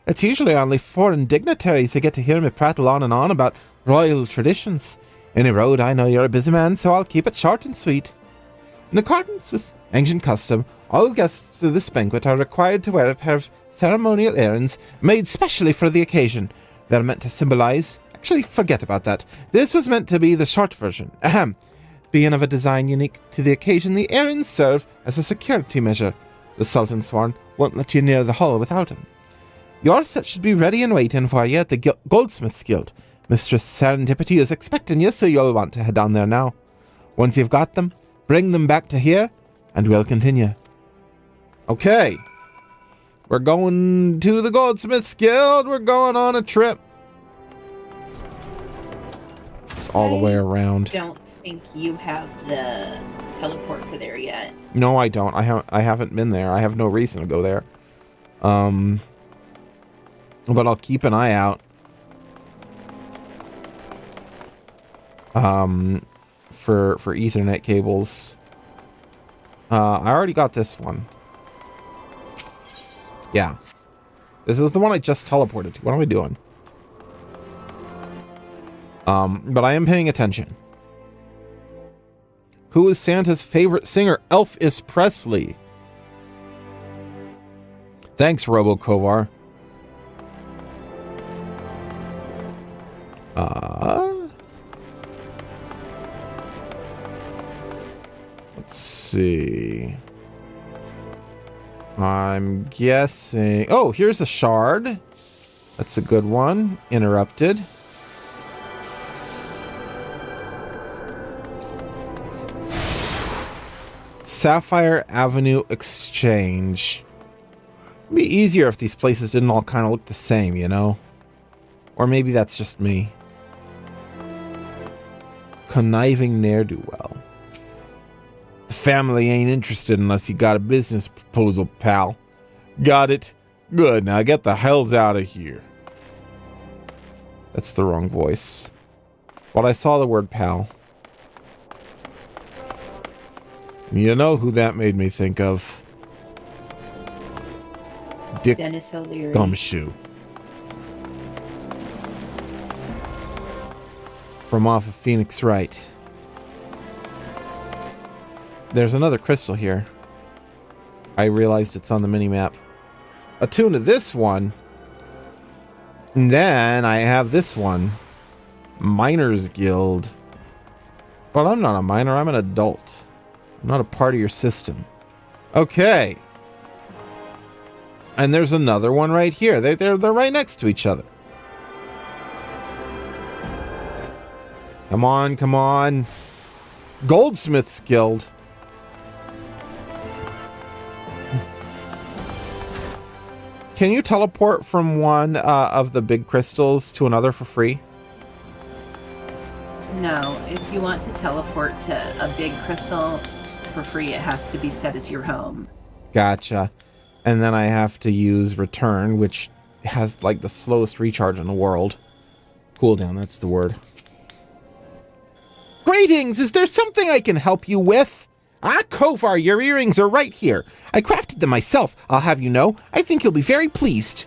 It's usually only foreign dignitaries who get to hear me prattle on and on about royal traditions. Any road, I know you're a busy man, so I'll keep it short and sweet. In accordance with ancient custom, all guests to this banquet are required to wear a pair of ceremonial earrings made specially for the occasion. They're meant to symbolize... Actually, forget about that. This was meant to be the short version. Ahem. Being of a design unique to the occasion, the earrings serve as a security measure. The Sultan Sworn won't let you near the hall without them. Your set should be ready and waiting for you at the Goldsmith's Guild. Mistress Serendipity is expecting you, so you'll want to head down there now. Once you've got them, bring them back to here, and we'll continue. Okay. We're going to the Goldsmith's Guild. We're going on a trip. It's all the way around. I don't think you have the teleport for there yet. No, I don't. I haven't been there. I have no reason to go there. But I'll keep an eye out. For Ethernet cables. I already got this one. Yeah. This is the one I just teleported to. What am I doing? But I am paying attention. Who is Santa's favorite singer? Elvis Presley. Thanks, Robo Kovar. Let's see. I'm guessing... Oh, here's a shard. That's a good one. Interrupted. Sapphire Avenue Exchange. It'd be easier if these places didn't all kind of look the same, you know? Or maybe that's just me. Conniving ne'er-do-well. The family ain't interested unless you got a business proposal, pal. Got it? Good, now get the hells out of here. That's the wrong voice. But I saw the word pal. You know who that made me think of? Dick Dennis O'Leary. Gumshoe. From off of Phoenix Wright. There's another crystal here. I realized it's on the mini-map. Attune to this one. And then I have this one. Miners Guild. But I'm not a miner, I'm an adult. I'm not a part of your system. Okay. And there's another one right here. They're right next to each other. Come on, come on. Goldsmith's Guild. Can you teleport from one of the big crystals to another for free? No, if you want to teleport to a big crystal for free, it has to be set as your home. Gotcha. And then I have to use return, which has like the slowest recharge in the world. Cooldown, that's the word. Greetings! Is there something I can help you with? Ah, Kovar, your earrings are right here. I crafted them myself, I'll have you know. I think you'll be very pleased.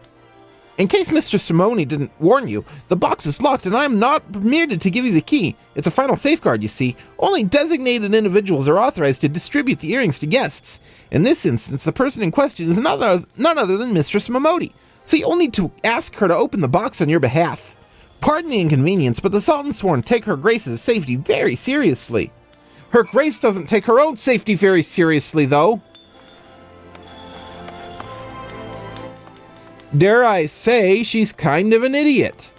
In case Mr. Simone didn't warn you, the box is locked and I am not permitted to give you the key. It's a final safeguard, you see. Only designated individuals are authorized to distribute the earrings to guests. In this instance, the person in question is none other than Mistress Momodi. So you'll need to ask her to open the box on your behalf. Pardon the inconvenience, but the Sultan Sworn take her Grace's safety very seriously. Her Grace doesn't take her own safety very seriously, though. Dare I say, she's kind of an idiot.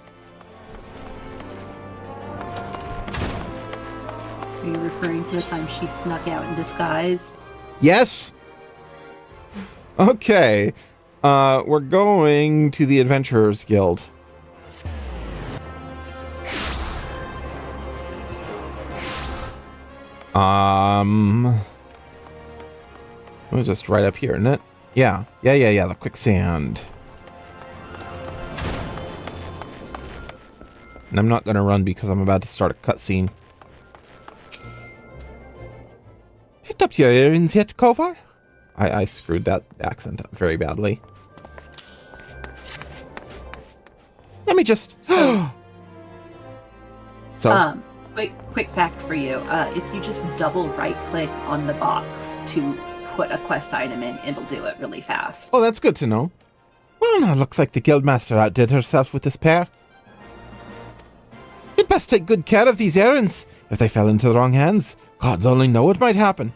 Are you referring to the time she snuck out in disguise? Yes. Okay. We're going to the Adventurers Guild. It was just right up here, isn't it? Yeah, the quicksand. And I'm not gonna run because I'm about to start a cutscene. Picked up your earrings yet, Kovar? I screwed that accent up very badly. Let me just... So... Quick fact for you. If you just double right-click on the box to put a quest item in, it'll do it really fast. Oh, that's good to know. Well, now looks like the guildmaster outdid herself with this pair. You'd best take good care of these errands. If they fell into the wrong hands, gods only know what might happen.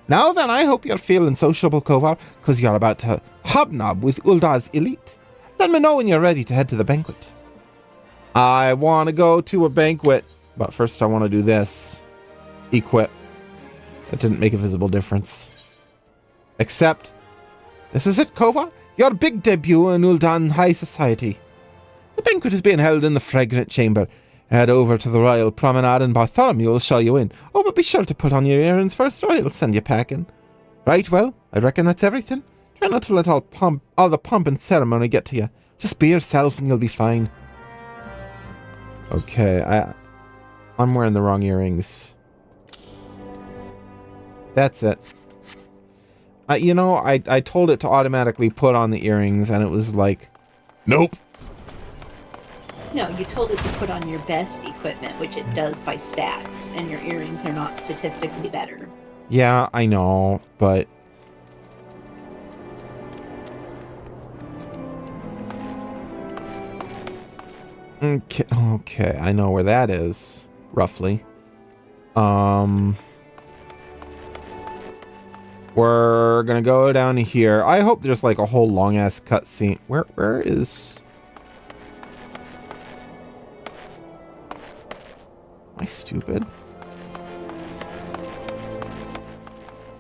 Now then, I hope you're feeling sociable, Kovar, because you're about to hobnob with Uldar's elite. Let me know when you're ready to head to the banquet. I want to go to a banquet, but first I want to do this. Equip. That didn't make a visible difference. Except, this is it, Kovar? Your big debut in Uldan High Society. The banquet is being held in the Fragrant Chamber. Head over to the Royal Promenade and Bartholomew will show you in. Oh, but be sure to put on your errands first or he'll send you packing. Right, well, I reckon that's everything. Try not to let all the pomp and ceremony get to you. Just be yourself and you'll be fine. Okay, I'm wearing the wrong earrings. That's it. You know, I told it to automatically put on the earrings and it was like, nope. No, you told it to put on your best equipment, which it does by stats, and your earrings are not statistically better. Yeah, I know, but... Okay, I know where that is, roughly. We're gonna go down here. I hope there's like a whole long-ass cutscene. Where is... Am I stupid?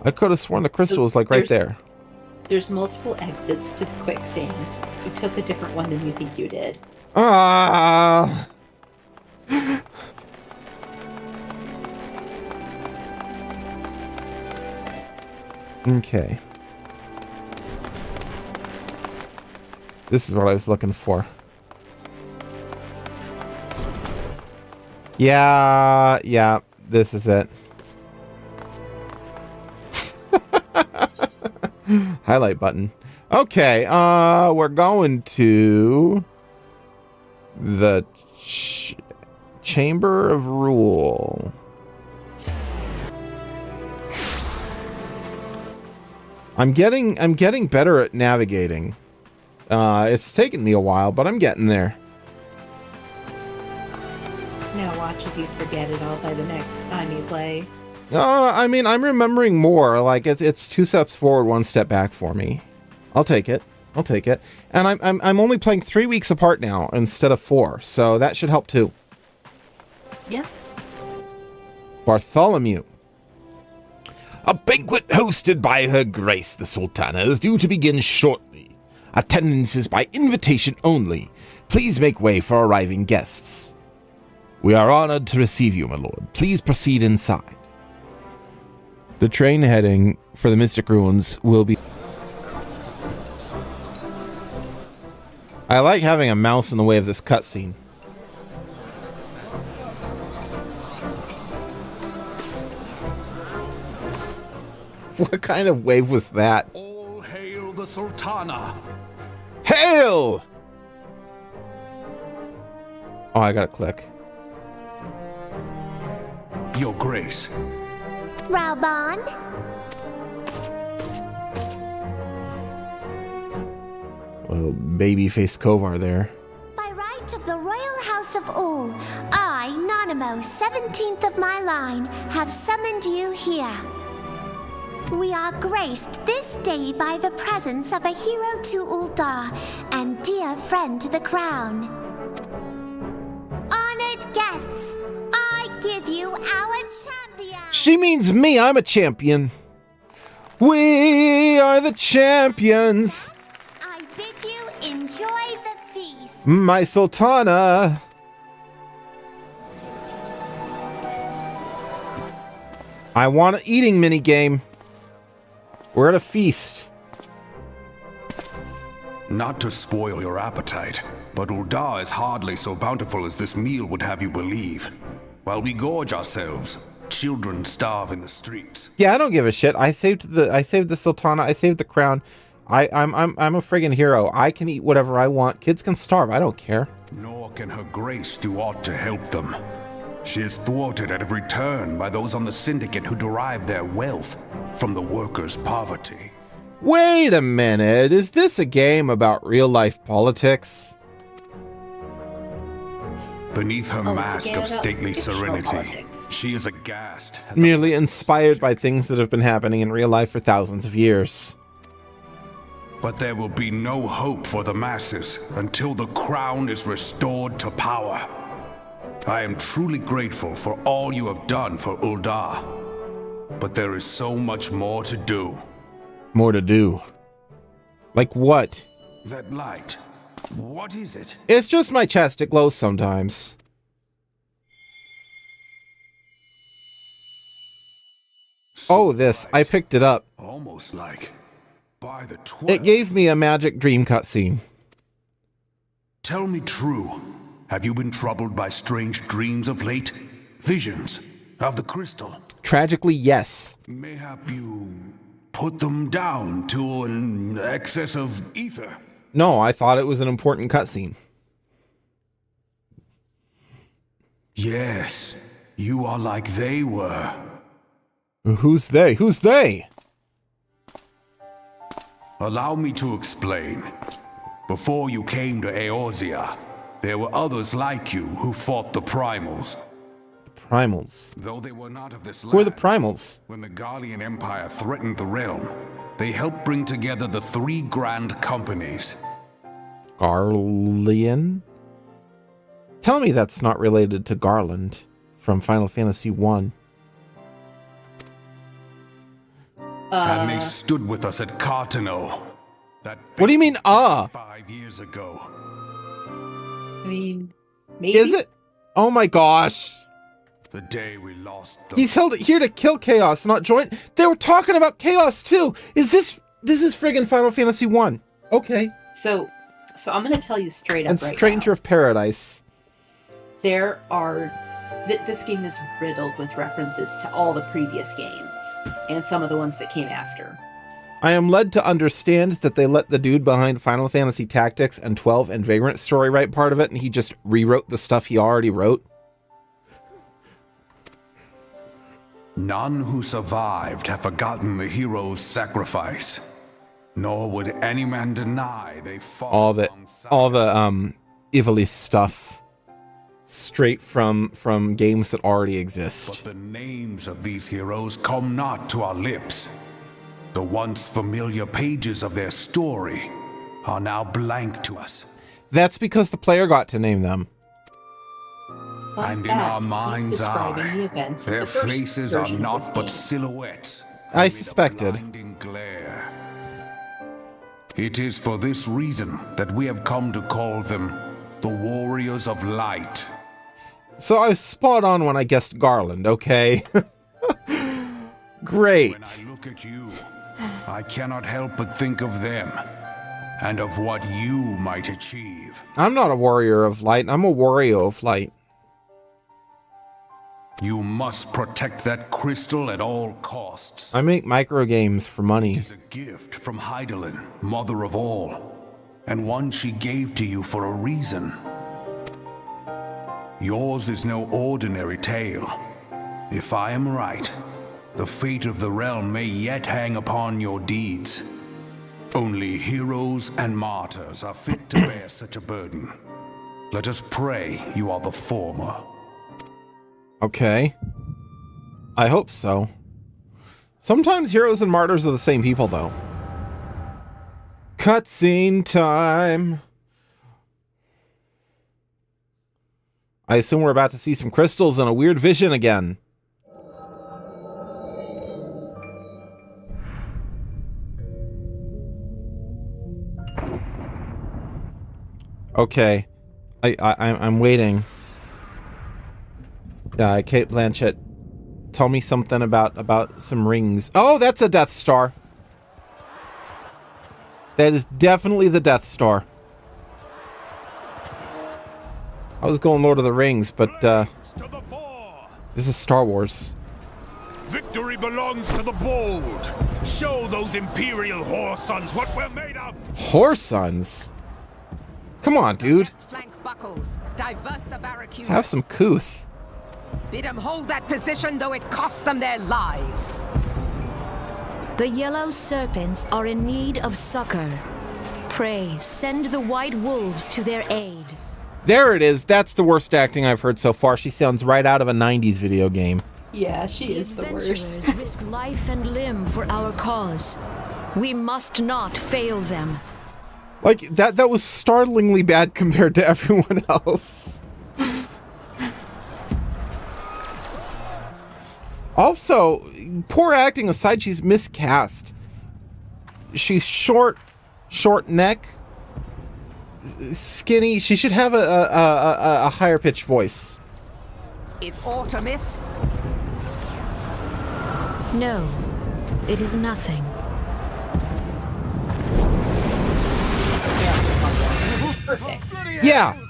I could have sworn the crystal was like right there. There's multiple exits to the quicksand. You took a different one than you think you did. Ah. Okay. This is what I was looking for. Yeah, this is it. Highlight button. Okay, we're going to the Chamber of Rule. I'm getting better at navigating. It's taken me a while, but I'm getting there. Now watch as you forget it all by the next time you play. I mean, I'm remembering more. Like it's 2 steps forward, 1 step back for me. I'll take it. And I'm only playing 3 weeks apart now instead of 4, so that should help too. Yeah. Bartholomew. A banquet hosted by Her Grace the Sultana is due to begin shortly. Attendance is by invitation only. Please make way for arriving guests. We are honored to receive you, my lord. Please proceed inside. The train heading for the Mystic Ruins will be... I like having a mouse in the way of this cutscene. What kind of wave was that? All hail the Sultana! Hail! Oh, I gotta click. Your Grace. Raoban? Little baby-faced Kovar there. By right of the Royal House of Ul, I, Nanamo, 17th of my line, have summoned you here. We are graced this day by the presence of a hero to Ul'dah and dear friend to the crown. Honored guests, I give you our champion. She means me. I'm a champion. We are the champions. I bid you enjoy the feast. My Sultana. I want an eating minigame. We're at a feast. Not to spoil your appetite, but Ul'dah is hardly so bountiful as this meal would have you believe. While we gorge ourselves, children starve in the streets. Yeah, I don't give a shit. I saved the Sultana. I saved the crown. I'm a friggin' hero. I can eat whatever I want. Kids can starve. I don't care. Nor can Her Grace do aught to help them. She is thwarted at every turn by those on the Syndicate who derive their wealth from the workers' poverty. Wait a minute. Is this a game about real-life politics? Beneath her it's a mask game of about stately fictional serenity, politics. she is aghast at the Merely inspired by things that have been happening in real life for thousands of years. But there will be no hope for the masses until the crown is restored to power. I am truly grateful for all you have done for Ul'dah. But there is so much more to do. More to do. Like what? That light, what is it? It's just my chest. It glows sometimes. Oh, this. I picked it up. Almost like by the 12. It gave me a magic dream cutscene. Tell me true. Have you been troubled by strange dreams of late? Visions of the crystal? Tragically, yes. Mayhap you put them down to an excess of ether? No, I thought it was an important cutscene. Yes, you are like they were. Who's they? Who's they? Allow me to explain. Before you came to Eorzea, there were others like you who fought the Primals. Primals. Though they were not of this land, Who are the Primals? when the Garlean Empire threatened the realm, they helped bring together the three grand companies. Garlean? Tell me that's not related to Garland from Final Fantasy 1. And they stood with us at Cartano. That What do you mean, 5 years ago. I mean, maybe. Is it? Oh my gosh. The day we lost them. He's held here to kill Chaos, not join. They were talking about Chaos too. Is this is friggin' Final Fantasy 1. Okay. So I'm gonna tell you straight up And right Stranger now. of Paradise. There are this game is riddled with references to all the previous games and some of the ones that came after. I am led to understand that they let the dude behind Final Fantasy Tactics and 12 and Vagrant Story write part of it, and he just rewrote the stuff he already wrote. None who survived have forgotten the hero's sacrifice. Nor would any man deny they fought all the alongside Ivalice stuff straight from games that already exist. But the names of these heroes come not to our lips. The once familiar pages of their story are now blank to us. That's because the player got to name them. Fun And in fact, our he's mind's describing eye, the events of their the first faces are version of not this but game. silhouettes. I amid a suspected. blinding glare. It is for this reason that we have come to call them the Warriors of Light. So I was spot on when I guessed Garland, okay? Great. When I look at you, I cannot help but think of them and of what you might achieve. I'm not a warrior of light. I'm a Wario of light. You must protect that crystal at all costs. I make micro games for money. It is a gift from Heidelin, mother of all, and one she gave to you for a reason. Yours is no ordinary tale. If I am right, the fate of the realm may yet hang upon your deeds. Only heroes and martyrs are fit to bear such a burden. Let us pray you are the former. Okay. I hope so. Sometimes heroes and martyrs are the same people, though. Cutscene time. I assume we're about to see some crystals and a weird vision again. Okay. I'm waiting. Kate Blanchett, tell me something about some rings. Oh, that's a Death Star. That is definitely the Death Star. I was going Lord of the Rings, but this is Star Wars. Victory belongs to the bold. Show those Imperial whoresons what we're made of. Whoresons? Come on, dude. Flank buckles. Divert the barracudas. Have some couth. Bid them hold that position, though it costs them their lives. The yellow serpents are in need of succor. Pray, send the white wolves to their aid. There it is. That's the worst acting I've heard so far. She sounds right out of a 90s video game. Yeah, she is the worst. Risk life and limb for our cause. We must not fail them. Like, that was startlingly bad compared to everyone else. Also, poor acting aside, she's miscast. She's short neck, skinny. She should have a higher pitched voice. Is aught amiss? No, it is nothing. Perfect. Yeah.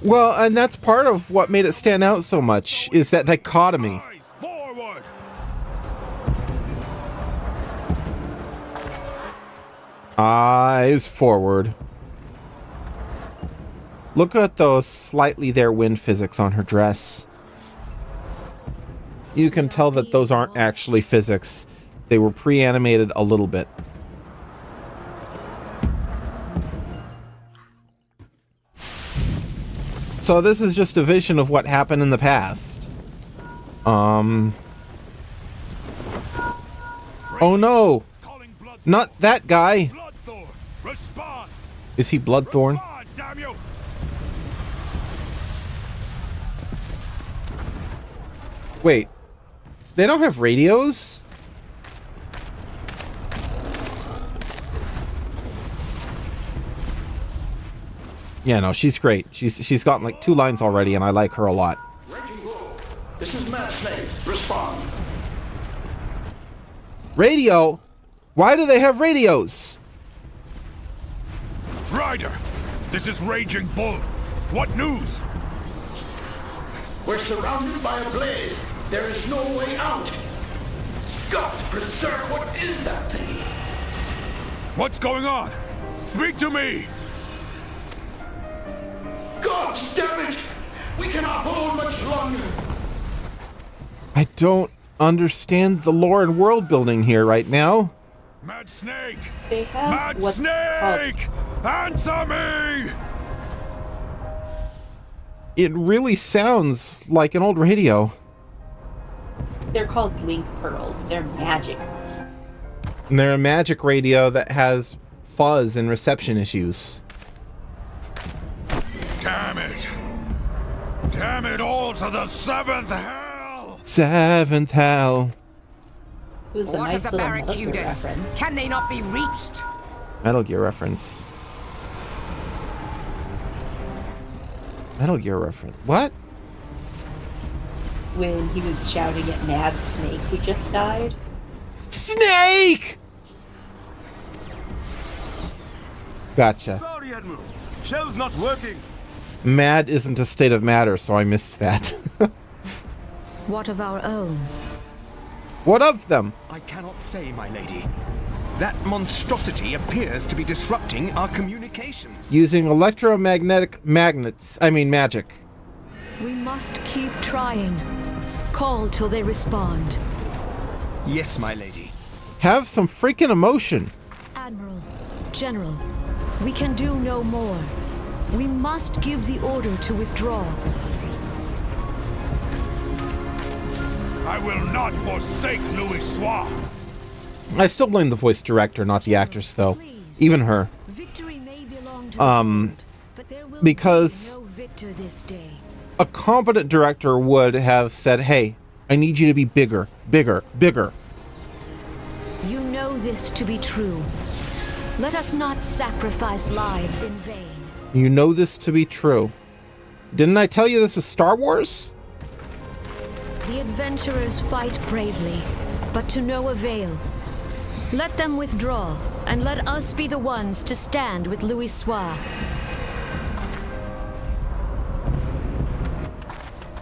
Well, and that's part of what made it stand out so much, is that dichotomy. Eyes forward. Eyes forward. Look at those slightly there wind physics on her dress. You can tell that those aren't actually physics. They were pre-animated a little bit. So this is just a vision of what happened in the past. Oh no! Not that guy! Is he Bloodthorn? Wait. They don't have radios? Yeah, no, she's great. She's gotten like 2 lines already, and I like her a lot. This is Mad Snake. Respond. Radio? Why do they have radios? Ryder, this is Raging Bull. What news? We're surrounded by a blaze. There is no way out. God preserve, what is that thing? What's going on? Speak to me! God damn it! We cannot hold much longer. I don't understand the lore and world building here right now. Mad Snake! They have Mad what's Snake! Answer me! It really sounds like an old radio. They're called link pearls. They're magic. And they're a magic radio that has fuzz and reception issues. Damn it! Damn it all to the 7th hell! 7th hell. It was a What nice of the little Metal Gear barracudas? reference. Can they not be reached? Metal Gear reference. Metal Gear reference. What? When he was shouting at Mad Snake, who just died. Snake! Gotcha. Sorry, Admiral. Shell's not working. Mad isn't a state of matter, so I missed that. What of our own? What of them? I cannot say, my lady. That monstrosity appears to be disrupting our communications. Using electromagnetic magic. We must keep trying. Call till they respond. Yes, my lady. Have some freaking emotion. Admiral, General, we can do no more. We must give the order to withdraw. I will not forsake Louis Soir. I still blame the voice director, not the actress, though. Please. Even her. Victory may belong to the world, but there will because be no victor this day. a competent director would have said, hey, I need you to be bigger, bigger, bigger. You know this to be true. Let us not sacrifice lives in vain. You know this to be true. Didn't I tell you this was Star Wars? The adventurers fight bravely, but to no avail. Let them withdraw, and let us be the ones to stand with Louis Soir.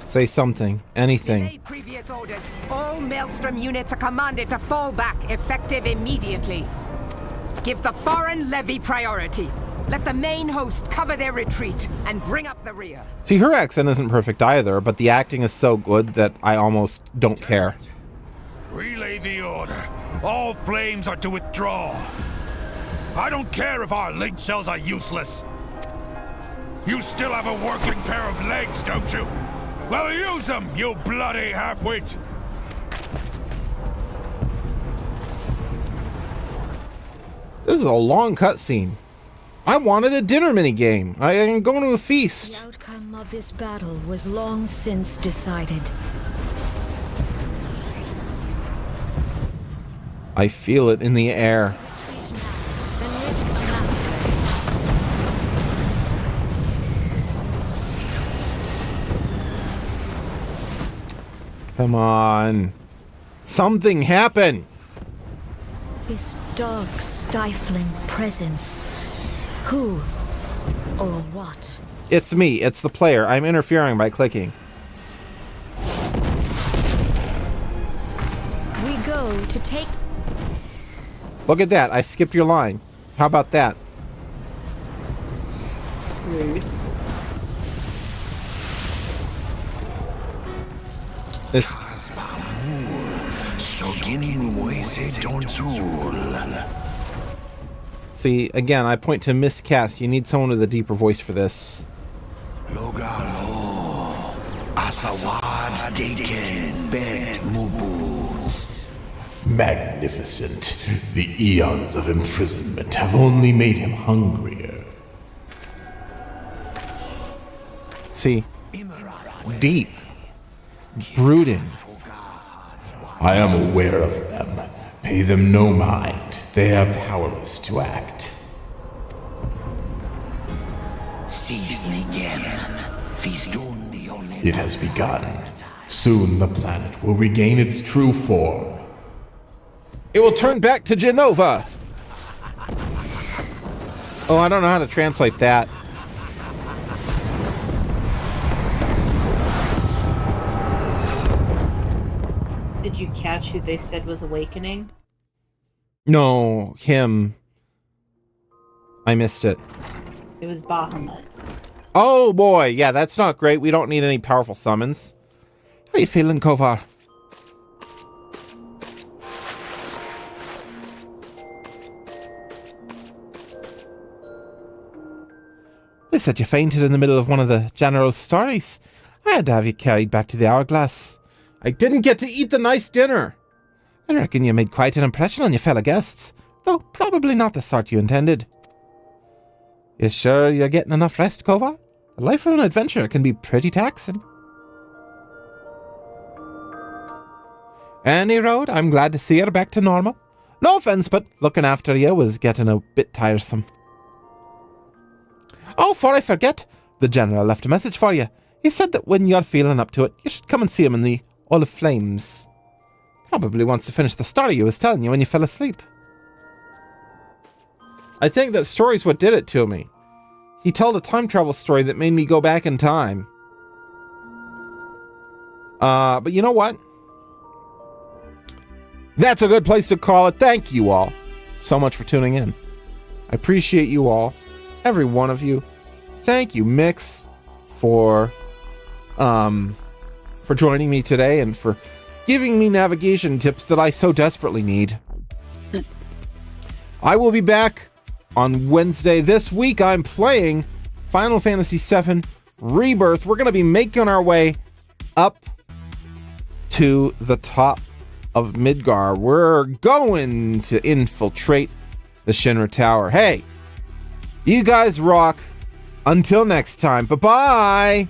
Say something. Anything. Delay previous orders. All Maelstrom units are commanded to fall back, effective immediately. Give the foreign levy priority. Let the main host cover their retreat and bring up the rear. See, her accent isn't perfect either, but the acting is so good that I almost don't care. Relay the order. All flames are to withdraw. I don't care if our link cells are useless. You still have a working pair of legs, don't you? Well, use them, you bloody half-wit! This is a long cutscene. I wanted a dinner minigame. I am going to a feast. The outcome of this battle was long since decided. I feel it in the air. And risk a massacre. Come on. Something happen. This dark, stifling presence. Who or what? It's me. It's the player. I'm interfering by clicking. We go to take... Look at that. I skipped your line. How about that? Rude. This... See, again, I point to miscast. You need someone with a deeper voice for this. Magnificent. The eons of imprisonment have only made him hungrier. See? Deep. Brooding. I am aware of them. Pay them no mind. They are powerless to act. It has begun. Soon the planet will regain its true form. It will turn back to Genova. Oh, I don't know how to translate that. Did you catch who they said was awakening? No, him. I missed it. It was Bahamut. Oh boy, yeah, that's not great. We don't need any powerful summons. How you feeling, Kovar? They said you fainted in the middle of one of the general's stories. I had to have you carried back to the Hourglass. I didn't get to eat the nice dinner. I reckon you made quite an impression on your fellow guests, though probably not the sort you intended. You sure you're getting enough rest, Kovar? The life of an adventurer can be pretty taxing. Any road, I'm glad to see her back to normal. No offense, but looking after you was getting a bit tiresome. Oh, before I forget, the General left a message for you. He said that when you're feeling up to it, you should come and see him in the Olive Flames. Probably wants to finish the story he was telling you when you fell asleep. I think that story's what did it to me. He told a time travel story that made me go back in time. But you know what? That's a good place to call it. Thank you all so much for tuning in. I appreciate you all. Every one of you. Thank you, Mix, for joining me today and for giving me navigation tips that I so desperately need. I will be back on Wednesday. This week I'm playing Final Fantasy VII Rebirth. We're going to be making our way up to the top of Midgar. We're going to infiltrate the Shinra Tower. Hey, you guys rock. Until next time, bye-bye!